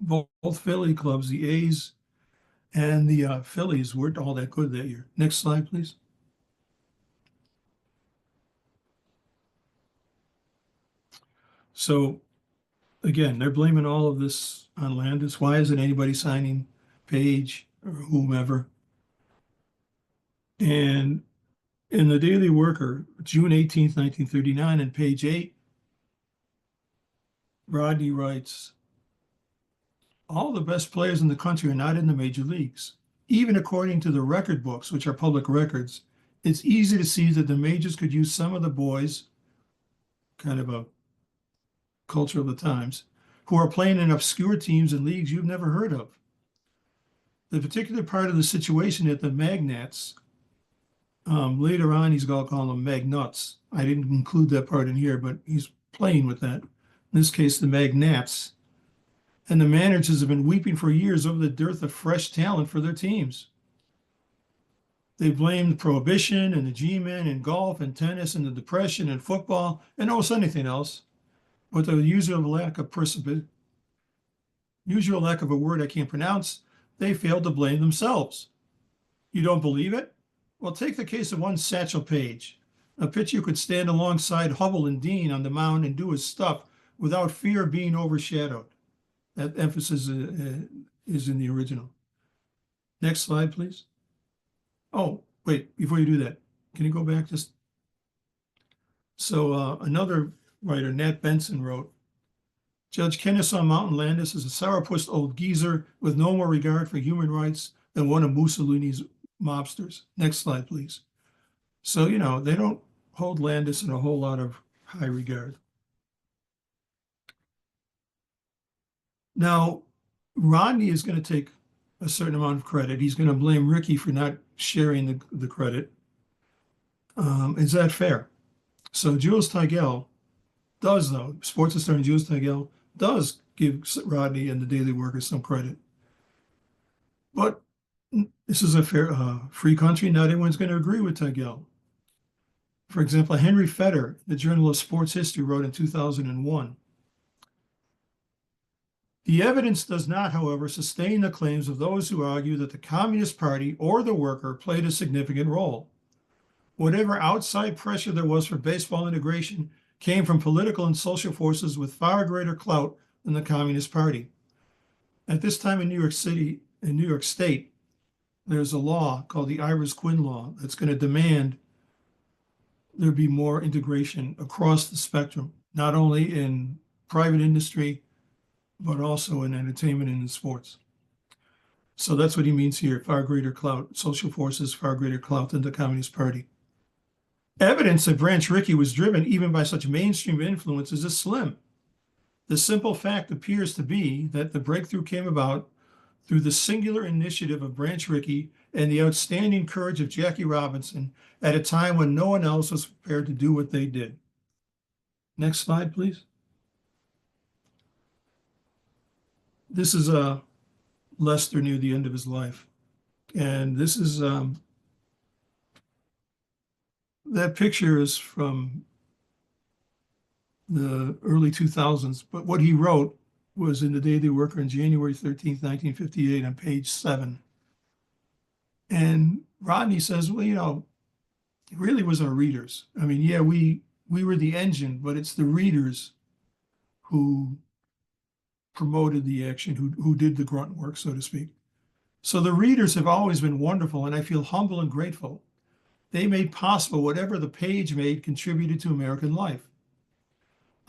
both Philly clubs, the A's and the Phillies, weren't all that good that year. Next slide, please. So again, they're blaming all of this on Landis. Why isn't anybody signing Paige or whomever? And in the Daily Worker, June 18th, 1939, on page 8, Rodney writes, all the best players in the country are not in the major leagues. Even according to the record books, which are public records, it's easy to see that the majors could use some of the boys, kind of a culture of the times, who are playing in obscure teams and leagues you've never heard of. The particular part of the situation that the magnates, later on he's going to call them magnuts. I didn't include that part in here, but he's playing with that. In this case, the magnates and the managers have been weeping for years over the dearth of fresh talent for their teams. They blamed prohibition and the G-men and golf and tennis and the depression and football and almost anything else. But the usual lack of a word I can't pronounce, they failed to blame themselves. You don't believe it? Well, take the case of one Satchel Paige, a pitcher who could stand alongside Hubble and Dean on the mound and do his stuff without fear of being overshadowed. That emphasis is in the original. Next slide, please. Oh, wait, before you do that, can you go back just? So another writer, Nat Benson, wrote, Judge Kennesaw Mountain Landis is a sourpuss old geezer with no more regard for human rights than one of Mussolini's mobsters. Next slide, please. So, they don't hold Landis in a whole lot of high regard. Now, Rodney is going to take a certain amount of credit. He's going to blame Rickey for not sharing the credit. Is that fair? So Jules Tigell does, though. Sports historian Jules Tigell does give Rodney and the Daily Worker some credit. But this is a fair, free country. Not everyone's going to agree with Tigell. For example, Henry Fetter, the Journal of Sports History, wrote in 2001, the evidence does not, however, sustain the claims of those who argue that the Communist Party or the worker played a significant role. Whatever outside pressure there was for baseball integration came from political and social forces with far greater clout than the Communist Party. At this time in New York State, there's a law called the Ivers-Quinn Law that's going to demand there be more integration across the spectrum, not only in private industry, but also in entertainment and in sports. So that's what he means here, far greater clout, social forces, far greater clout than the Communist Party. Evidence that Branch Rickey was driven even by such mainstream influences is slim. The simple fact appears to be that the breakthrough came about through the singular initiative of Branch Rickey and the outstanding courage of Jackie Robinson at a time when no one else was prepared to do what they did. Next slide, please. This is Lester near the end of his life. And this is, that picture is from the early 2000s, but what he wrote was in the Daily Worker on January 13th, 1958 on page 7. And Rodney says, well, you know, it really was our readers. I mean, yeah, we were the engine, but it's the readers who promoted the action, who did the grunt work, so to speak. So the readers have always been wonderful, and I feel humble and grateful. They made possible whatever the page made contributed to American life.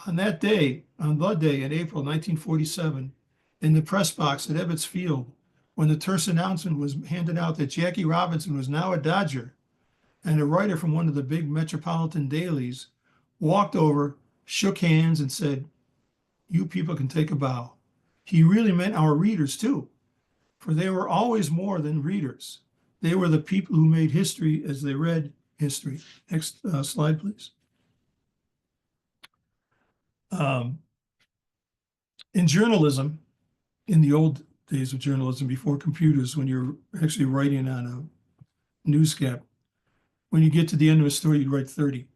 On that day, on the day in April 1947, in the press box at Ebbets Field, when the terse announcement was handed out that Jackie Robinson was now a Dodger, and a writer from one of the big metropolitan dailies walked over, shook hands, and said, "You people can take a bow." He really meant our readers too, for they were always more than readers. They were the people who made history as they read history. Next slide, please. In journalism, in the old days of journalism, before computers, when you're actually writing on a newscap, when you get to the end of a story, you'd write 30.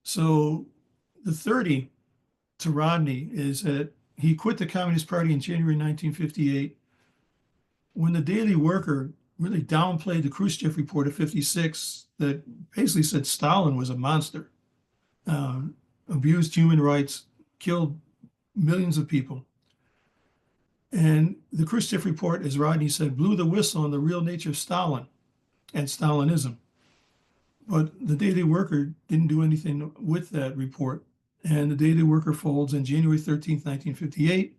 So the 30 to Rodney is that he quit the Communist Party in January 1958 when the Daily Worker really downplayed the Khrushchev report of 56 that basically said Stalin was a monster, abused human rights, killed millions of people. And the Khrushchev report, as Rodney said, blew the whistle on the real nature of Stalin and Stalinism. But the Daily Worker didn't do anything with that report. And the Daily Worker folds on January 13th, 1958.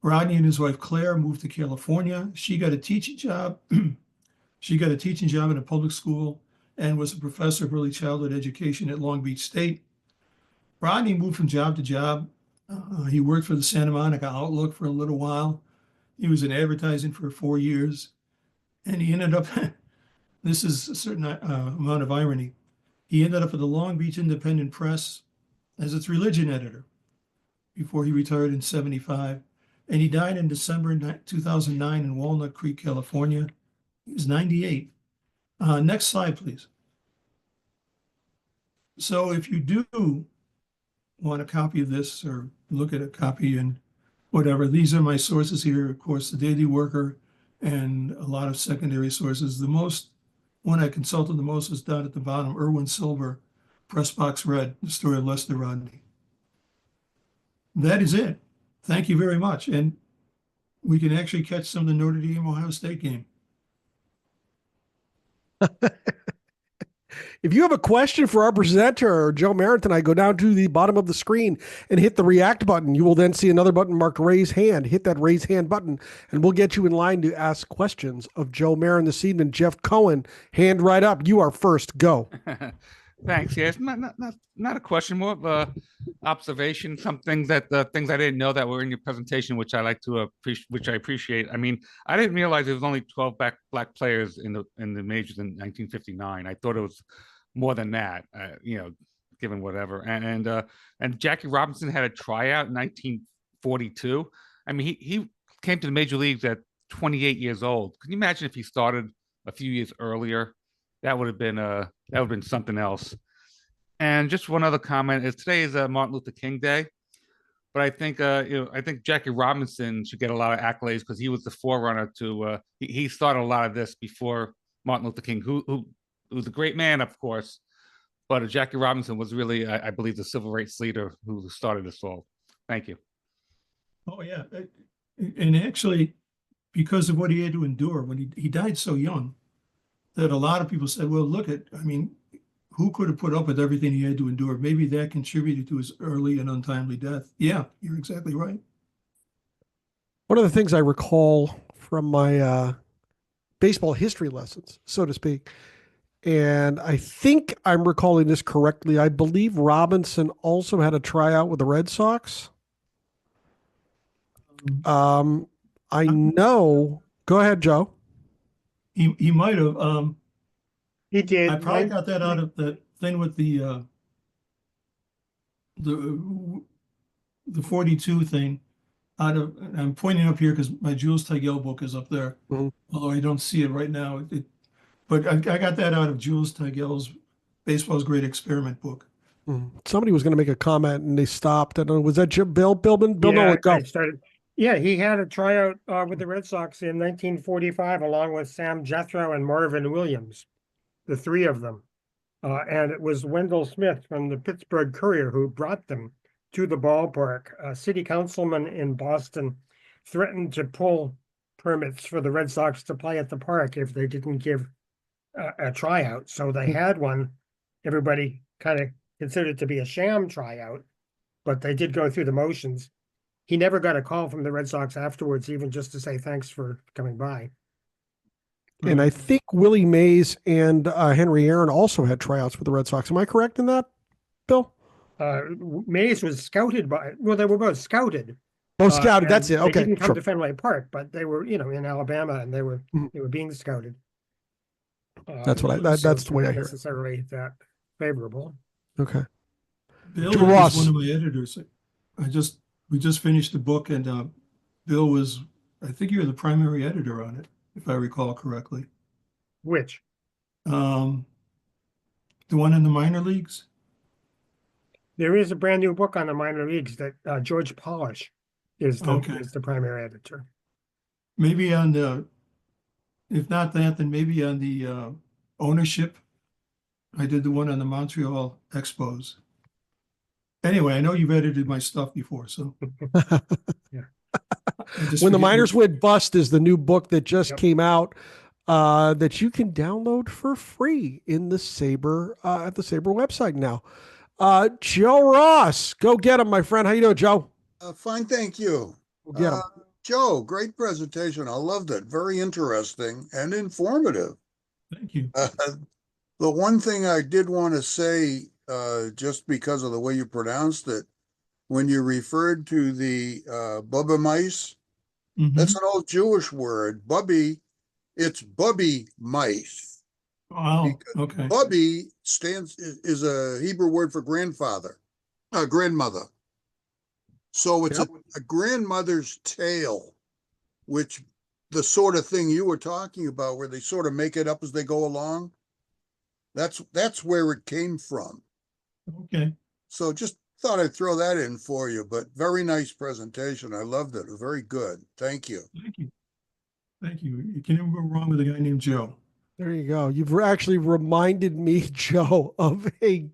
Rodney and his wife Claire moved to California. She got a teaching job. She got a teaching job in a public school and was a professor of early childhood education at Long Beach State. Rodney moved from job to job. He worked for the Santa Monica Outlook for a little while. He was in advertising for 4 years. And he ended up, this is a certain amount of irony, he ended up at the Long Beach Independent Press as its religion editor before he retired in 75. And he died in December 2009 in Walnut Creek, California. He was 98. Next slide, please. So if you do want a copy of this or look at a copy and whatever, these are my sources here. Of course, the Daily Worker and a lot of secondary sources. The most one I consulted the most was down at the bottom, Irwin Silver, Press Box Red, the story of Lester Rodney. That is it. Thank you very much. And we can actually catch some of the Notre Dame Ohio State game. If you have a question for our presenter or Joe Marren tonight, go down to the bottom of the screen and hit the react button. You will then see another button marked raise hand. Hit that raise hand button and we'll get you in line to ask questions of Joe Marren this evening. Jeff Cohen, hand right up. You are first. Go. Thanks. Yeah, it's not a question, more of a observation. Some things that things I didn't know that were in your presentation, which I like to which I appreciate. I mean, I didn't realize there was only 12 black players in the majors in 1959. I thought it was more than that. You know, given whatever. And Jackie Robinson had a tryout in 1942. I mean, he came to the major leagues at 28 years old. Can you imagine if he started a few years earlier? That would have been something else. And just one other comment is today is Martin Luther King Day, but I think I think Jackie Robinson should get a lot of accolades because he was the forerunner to he started a lot of this before Martin Luther King, who was a great man, of course, but Jackie Robinson was really I believe the civil rights leader who started this all. Thank you. Oh yeah, and actually, because of what he had to endure when he died so young, that a lot of people said, well, look at, I mean, who could have put up with everything he had to endure? Maybe that contributed to his early and untimely death. Yeah, you're exactly right. One of the things I recall from my baseball history lessons, so to speak, And I think I'm recalling this correctly. I believe Robinson also had a tryout with the Red Sox. I know. Go ahead, Joe. He might have. He did. I probably got that out of the thing with the 42 thing. I'm pointing up here because my Jules Tigel book is up there, although I don't see it right now. But I got that out of Jules Tigel's Baseball's Great Experiment book. Somebody was going to make a comment and they stopped. I don't know. Was that Bill? Bill Yeah, Nolan, go. I started. Yeah, he had a tryout with the Red Sox in 1945, along with Sam Jethro and Marvin Williams, the three of them. And it was Wendell Smith from the Pittsburgh Courier who brought them to the ballpark. A city councilman in Boston threatened to pull permits for the Red Sox to play at the park if they didn't give a tryout. So they had one. Everybody kind of considered it to be a sham tryout, but they did go through the motions. He never got a call from the Red Sox afterwards, even just to say thanks for coming by. And I think Willie Mays and Henry Aaron also had tryouts with the Red Sox. Am I correct in that, Bill? Mays was scouted by, well, they were both scouted. Oh, scouted. That's it. They Okay. didn't come Sure. to Fenway Park, but they were, in Alabama, and they were being scouted. That's what that's the way I hear it. Necessarily that favorable. Okay. Bill Joe was Ross. one of my editors. We just finished the book, and Bill was, I think you were the primary editor on it, if I recall correctly. Which? The one in the minor leagues? There is a brand new book on the minor leagues that George Polish is the primary editor. Maybe on if not that, then maybe on the ownership. I did the one on the Montreal Expos. Anyway, I know you've edited my stuff before, so. Yeah. When the Miners Went Bust is the new book that just came out that you can download for free in the SABR at the SABR website now. Joe Ross, go get him, my friend. How you doing, Joe? Fine, thank you. Go get him. Joe, great presentation. I loved it. Very interesting and informative. Thank you. The one thing I did want to say, just because of the way you pronounced it, when you referred to the Bubba mice, that's an old Jewish word. Bubby, it's Bubby mice. Wow. Okay. Bubby is a Hebrew word for grandmother. So it's a grandmother's tale, which the sort of thing you were talking about, where they sort of make it up as they go along. That's where it came from. Okay. So just thought I'd throw that in for you, but very nice presentation. I loved it. It was very good. Thank you. Thank you. Thank you. You can never go wrong with a guy named Joe. There you go. You've actually reminded me, Joe, of a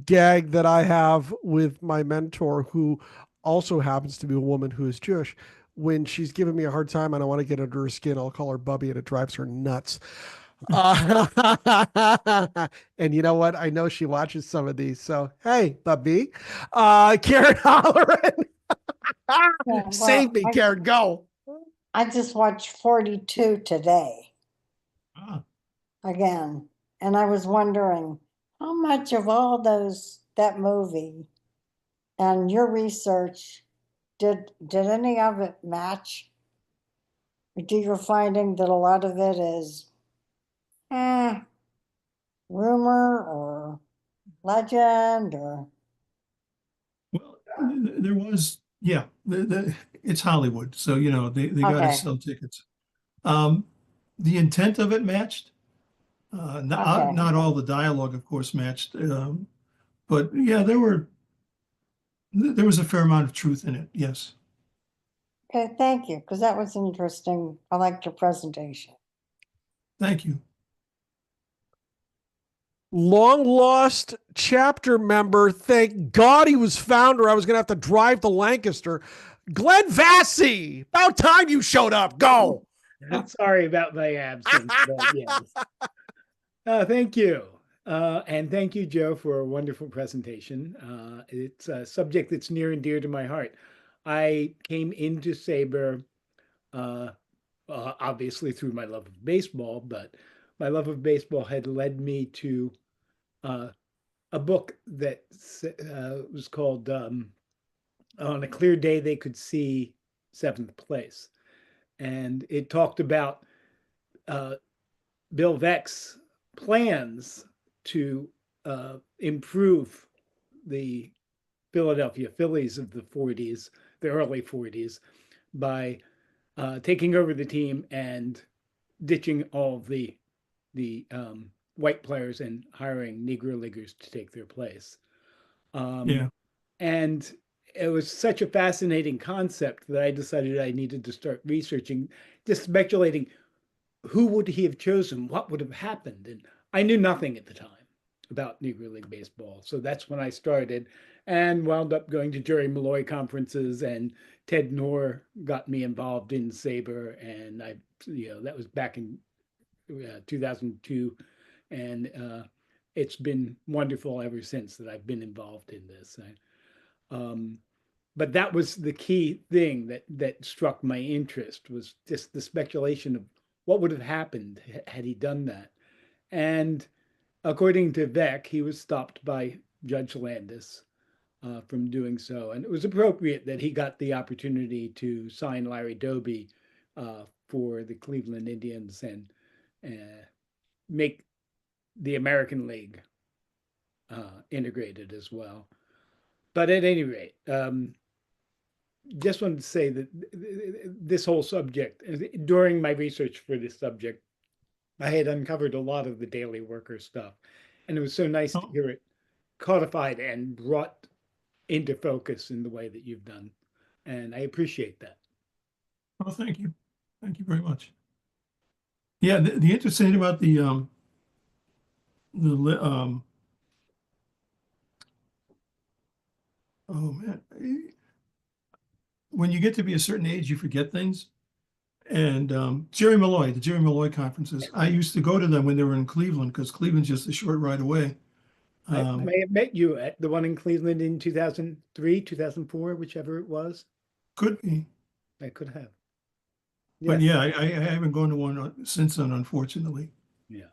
gag that I have with my mentor, who also happens to be a woman who is Jewish. When she's giving me a hard time and I want to get under her skin, I'll call her Bubby, and it drives her nuts. And you know what? I know she watches some of these. So, hey, Bubby. Karen Holleran. Save me, Karen. Go. I just watched 42 today again. And I was wondering how much of all that movie and your research, did any of it match? Or do you finding that a lot of it is rumor or legend or? Well, there was, it's Hollywood. So, they got to sell tickets. The intent of it matched. Not all the dialogue, of course, matched. But yeah, there was a fair amount of truth in it. Yes. Okay, thank you, because that was interesting. I liked your presentation. Thank you. Long lost chapter member. Thank God he was found, or I was going to have to drive to Lancaster. Glenn Vassy, about time you showed up. Go. Sorry about my absence, but yes. Thank you. And thank you, Joe, for a wonderful presentation. It's a subject that's near and dear to my heart. I came into SABR, obviously through my love of baseball, but my love of baseball had led me to a book that was called On a Clear Day They Could See Seventh Place. And it talked about Bill Veeck's plans to improve the Philadelphia Phillies of the 40s, the early 40s, by taking over the team and ditching all of the white players and hiring Negro leaguers to take their place. And it was such a fascinating concept that I decided I needed to start researching, just speculating, who would he have chosen? What would have happened? And I knew nothing at the time about Negro League baseball. So that's when I started and wound up going to Jerry Malloy conferences, and Ted Knorr got me involved in SABR. And that was back in 2002. And it's been wonderful ever since that I've been involved in this. But that was the key thing that struck my interest, was just the speculation of what would have happened had he done that. And according to Veeck, he was stopped by Judge Landis from doing so. And it was appropriate that he got the opportunity to sign Larry Doby for the Cleveland Indians and make the American League integrated as well. But at any rate, just wanted to say that this whole subject, during my research for this subject, I had uncovered a lot of the Daily Worker stuff. And it was so nice to hear it codified and brought into focus in the way that you've done. And I appreciate that. Well, thank you. Thank you very much. Yeah, the interesting thing about oh man, when you get to be a certain age, you forget things. And Jerry Malloy, the Jerry Malloy conferences, I used to go to them when they were in Cleveland, because Cleveland's just a short ride away. I may have met you at the one in Cleveland in 2003, 2004, whichever it was. Could be. I could have. But yeah, I haven't gone to one since then, unfortunately. Yeah.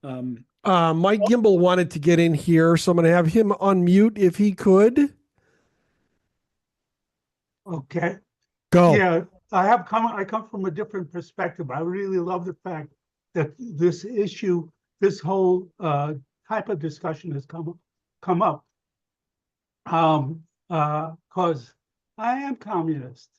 Mike Gimbel wanted to get in here, so I'm going to have him unmute if he could. Okay. Go. Yeah, I come from a different perspective. I really love the fact that this issue, this whole type of discussion has come up. Because I am communist,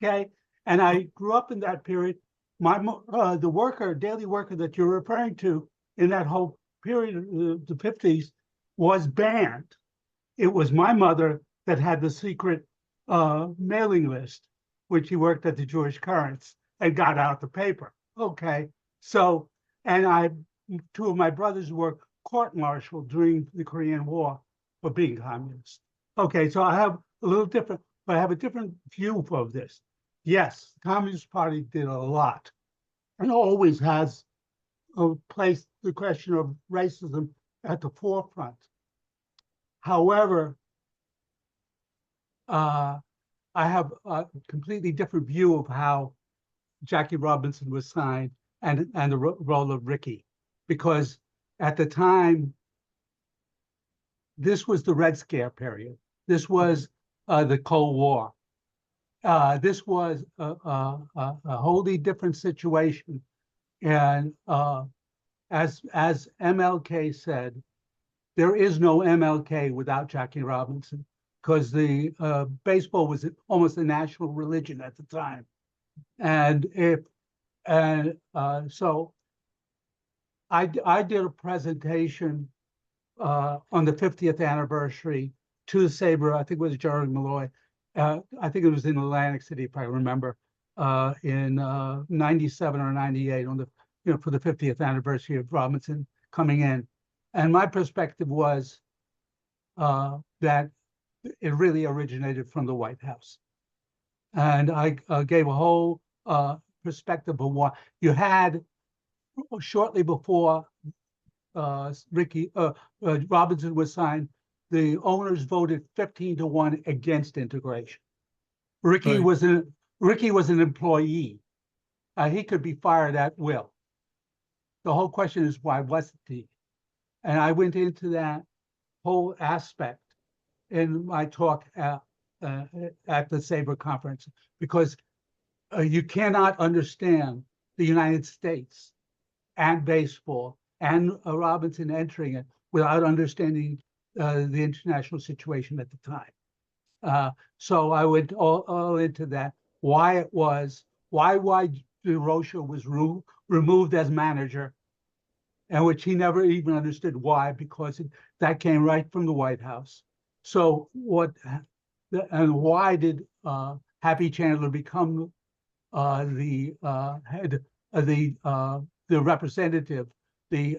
okay? And I grew up in that period. The daily worker that you're referring to in that whole period of the 50s was banned. It was my mother that had the secret mailing list, which he worked at the Jewish Currents and got out the paper. Okay, so, and two of my brothers were court-martialed during the Korean War for being communists. Okay, so I have a little different, but I have a different view of this. Yes, the Communist Party did a lot and always has placed the question of racism at the forefront. However, I have a completely different view of how Jackie Robinson was signed and the role of Rickey, because at the time, this was the Red Scare period. This was the Cold War. This was a wholly different situation. And as MLK said, there is no MLK without Jackie Robinson, because the baseball was almost a national religion at the time. So I did a presentation on the 50th anniversary to the SABR. I think it was Jerry Malloy. I think it was in Atlantic City, if I remember, in 97 or 98 on for the 50th anniversary of Robinson coming in. And my perspective was that it really originated from the White House. And I gave a whole perspective of what you had shortly before Robinson was signed. The owners voted 15-1 against integration. Rickey was an employee. He could be fired at will. the whole question is, why wasn't he? And I went into that whole aspect in my talk at the SABR conference, because you cannot understand the United States and baseball and Robinson entering it without understanding the international situation at the time. So I went all into that, why it was, why DeRocha was removed as manager, and which he never even understood why, because that came right from the White House. So and why did Happy Chandler become the head of the representative, the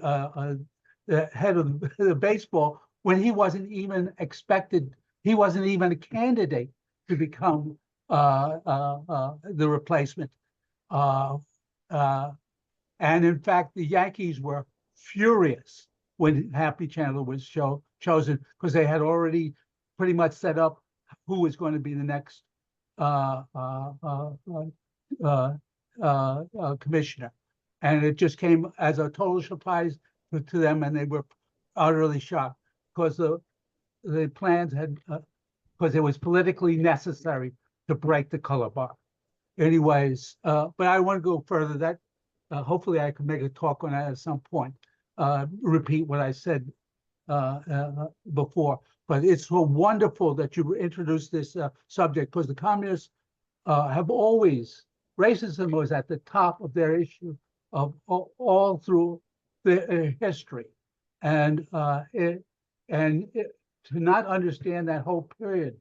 head of the baseball, when he wasn't even expected, he wasn't even a candidate to become the replacement. And in fact, the Yankees were furious when Happy Chandler was chosen, because they had already pretty much set up who was going to be the next commissioner. And it just came as a total surprise to them, and they were utterly shocked, because the plans had, because it was politically necessary to break the color bar. Anyways, but I want to go further. That hopefully I can make a talk on that at some point. Repeat what I said before. But it's so wonderful that you introduced this subject, because the communists have always, racism was at the top of their issue of all through the history, and to not understand that whole period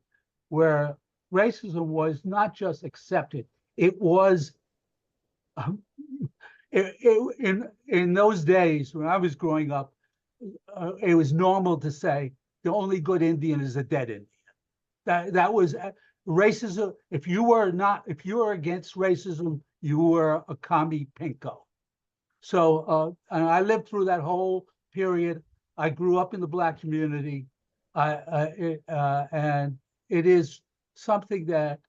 where racism was not just accepted, it was in those days when I was growing up, it was normal to say the only good Indian is a dead Indian. That was racism. If you were against racism, you were a commie pinko. So and I lived through that whole period. I grew up in the Black community, and it is something that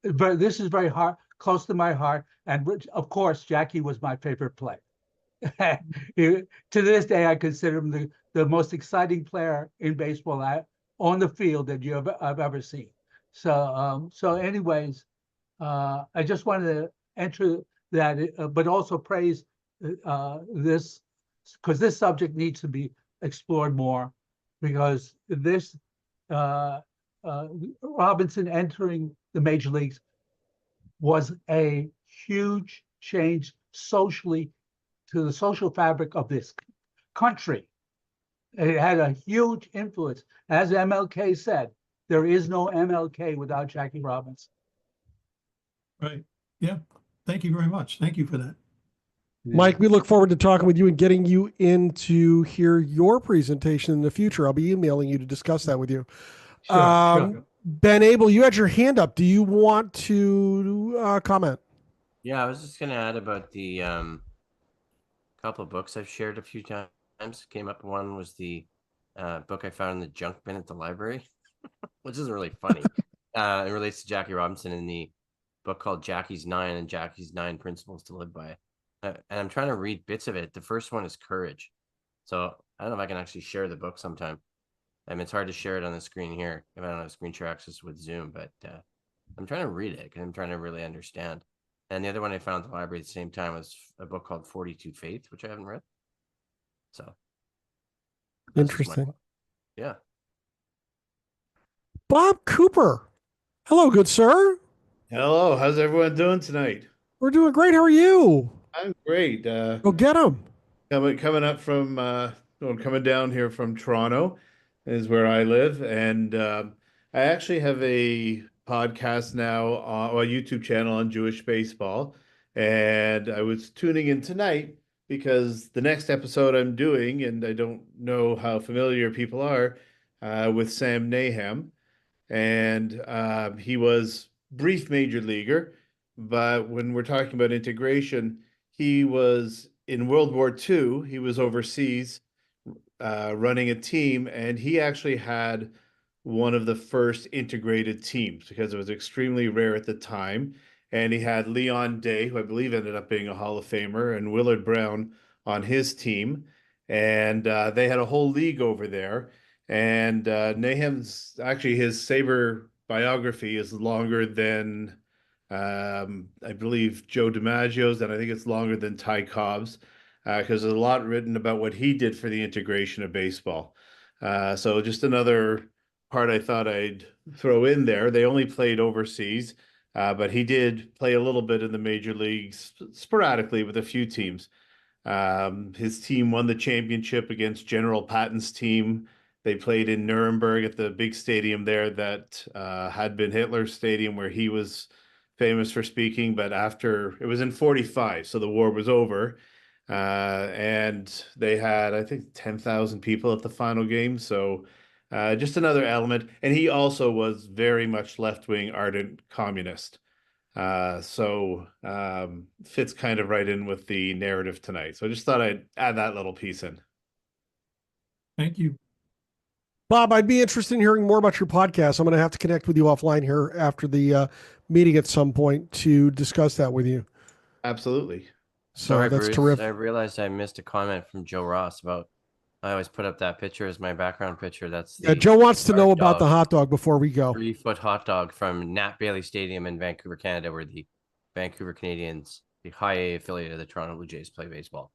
this is very close to my heart. And of course, Jackie was my favorite player. To this day, I consider him the most exciting player in baseball on the field that I've ever seen. So anyways, I just wanted to enter that, but also praise this, because this subject needs to be explored more, because this Robinson entering the major leagues was a huge change socially, to the social fabric of this country. It had a huge influence. As MLK said, there is no MLK without Jackie Robinson. Right. Yeah. Thank you very much. Thank you for that. Mike, we look forward to talking with you and getting you in to hear your presentation in the future. I'll be emailing you to discuss that with you. Sure. Ben Abel, you had your hand up. Do you want to comment? Yeah, I was just going to add about the couple of books I've shared a few times. Came up, one was the book I found in the junk bin at the library, which isn't really funny. It relates to Jackie Robinson in the book called Jackie's 9 and Jackie's 9 Principles to Live By. And I'm trying to read bits of it. The first one is Courage. So I don't know if I can actually share the book sometime. I mean, it's hard to share it on the screen here if I don't have screen share access with Zoom, but I'm trying to read it because I'm trying to really understand. And the other one I found at the library at the same time was a book called 42 Faith, which I haven't read. So interesting. Yeah. Bob Cooper. Hello, good sir. Hello, how's everyone doing tonight? We're doing great. How are you? I'm great. Go get him. Coming up from coming down here from Toronto is where I live, and I actually have a podcast now, a YouTube channel on Jewish baseball, and I was tuning in tonight because the next episode I'm doing, and I don't know how familiar people are with Sam Nahum, and he was brief major leaguer, but when we're talking about integration, he was in World War II. He was overseas running a team, and he actually had one of the first integrated teams because it was extremely rare at the time. and he had Leon Day, who I believe ended up being a Hall of Famer, and Willard Brown on his team. And they had a whole league over there. And Naham's actually, his Sabre biography is longer than I believe Joe DiMaggio's, and I think it's longer than Ty Cobb's, because there's a lot written about what he did for the integration of baseball. So just another part I thought I'd throw in there. They only played overseas, but he did play a little bit in the major leagues sporadically with a few teams. His team won the championship against General Patton's team. They played in Nuremberg at the big stadium there that had been Hitler's stadium, where he was famous for speaking. But after, it was in 45, so the war was over. And they had, I think, 10,000 people at the final game. So just another element. And he also was very much left-wing ardent communist. So fits kind of right in with the narrative tonight. So I just thought I'd add that little piece in. Thank you. Bob, I'd be interested in hearing more about your podcast. I'm going to have to connect with you offline here after the meeting at some point to discuss that with you. Absolutely. So Sorry, that's Bruce, terrific. I realized I missed a comment from Joe Ross about, I always put up that picture as my background picture. That's the Joe wants to know yard about the dog, hot dog before we go. 3-foot hot dog from Nat Bailey Stadium in Vancouver, Canada, where the Vancouver Canadians, the high A affiliate of the Toronto Blue Jays, play baseball.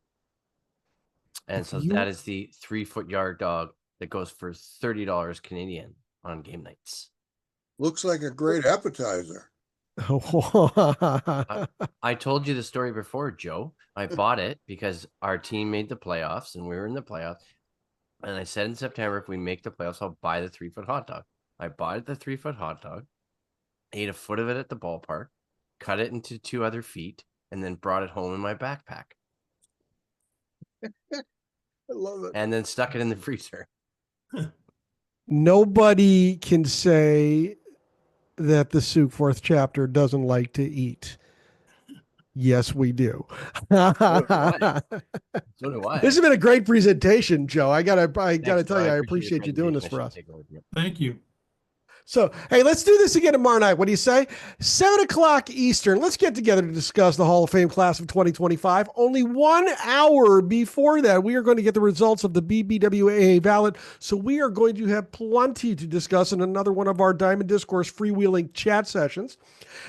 And so that is the 3-foot yard dog that goes for $30 Canadian on game nights. Looks like a great appetizer. I told you the story before, Joe. I bought it because our team made the playoffs and we were in the playoffs. And I said in September, if we make the playoffs, I'll buy the 3-foot hot dog. I bought the 3-foot hot dog, ate a foot of it at the ballpark, cut it into 2 other feet, and then brought it home in my backpack. I love it. And then stuck it in the freezer. Nobody can say that the Sukeforth chapter doesn't like to eat. Yes, we do. So do I. This has been a great presentation, Joe. I gotta Thanks, tell Joe. you, I your appreciate you doing this presentation. for I us. should take over here. Thank you. So, hey, let's do this again tomorrow night. What do you say? 7:00 Eastern. Let's get together to discuss the Hall of Fame class of 2025. Only 1 hour before that, we are going to get the results of the BBWAA ballot. So we are going to have plenty to discuss in another one of our Diamond Discourse freewheeling chat sessions.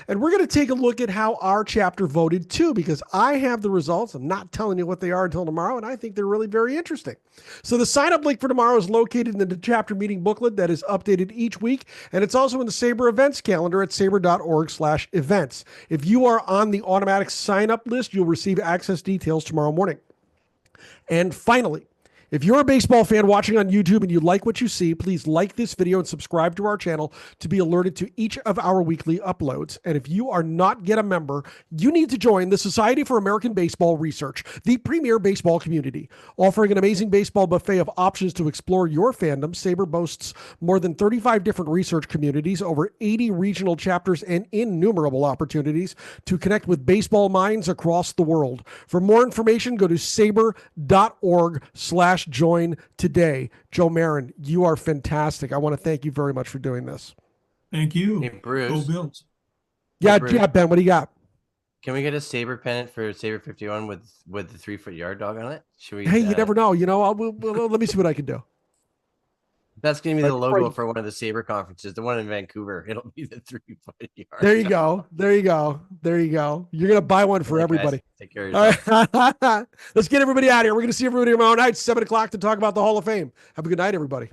And we're going to take a look at how our chapter voted too, because I have the results. I'm not telling you what they are until tomorrow, and I think they're really very interesting. So the sign-up link for tomorrow is located in the chapter meeting booklet that is updated each week. And it's also in the SABR events calendar at sabre.org/events. If you are on the automatic sign-up list, you'll receive access details tomorrow morning. And finally, if you're a baseball fan watching on YouTube and you like what you see, please like this video and subscribe to our channel to be alerted to each of our weekly uploads. And if you are not yet a member, you need to join the Society for American Baseball Research, the premier baseball community. Offering an amazing baseball buffet of options to explore your fandom, SABR boasts more than 35 different research communities, over 80 regional chapters, and innumerable opportunities to connect with baseball minds across the world. For more information, go to sabre.org/join today. Joe Marren, you are fantastic. I want to thank you very much for doing this. Thank you. Hey, Bruce. Go Bills. Yeah, Bruce. yeah, Ben, what do you got? Can we get a Sabre pennant for Sabre 51 with the 3-foot yard dog on it? Should we? Hey, you never know. You know, let me see what I can do. That's going to be the But- logo for one of the Sabre conferences, the one in Vancouver. It'll be the 3-foot yard. There you go. There you go. There you go. You're going to buy one for All right, guys, everybody. take care of All yourself. right. Let's get everybody out of here. We're going to see everybody tomorrow night, 7:00 to talk about the Hall of Fame. Have a good night, everybody.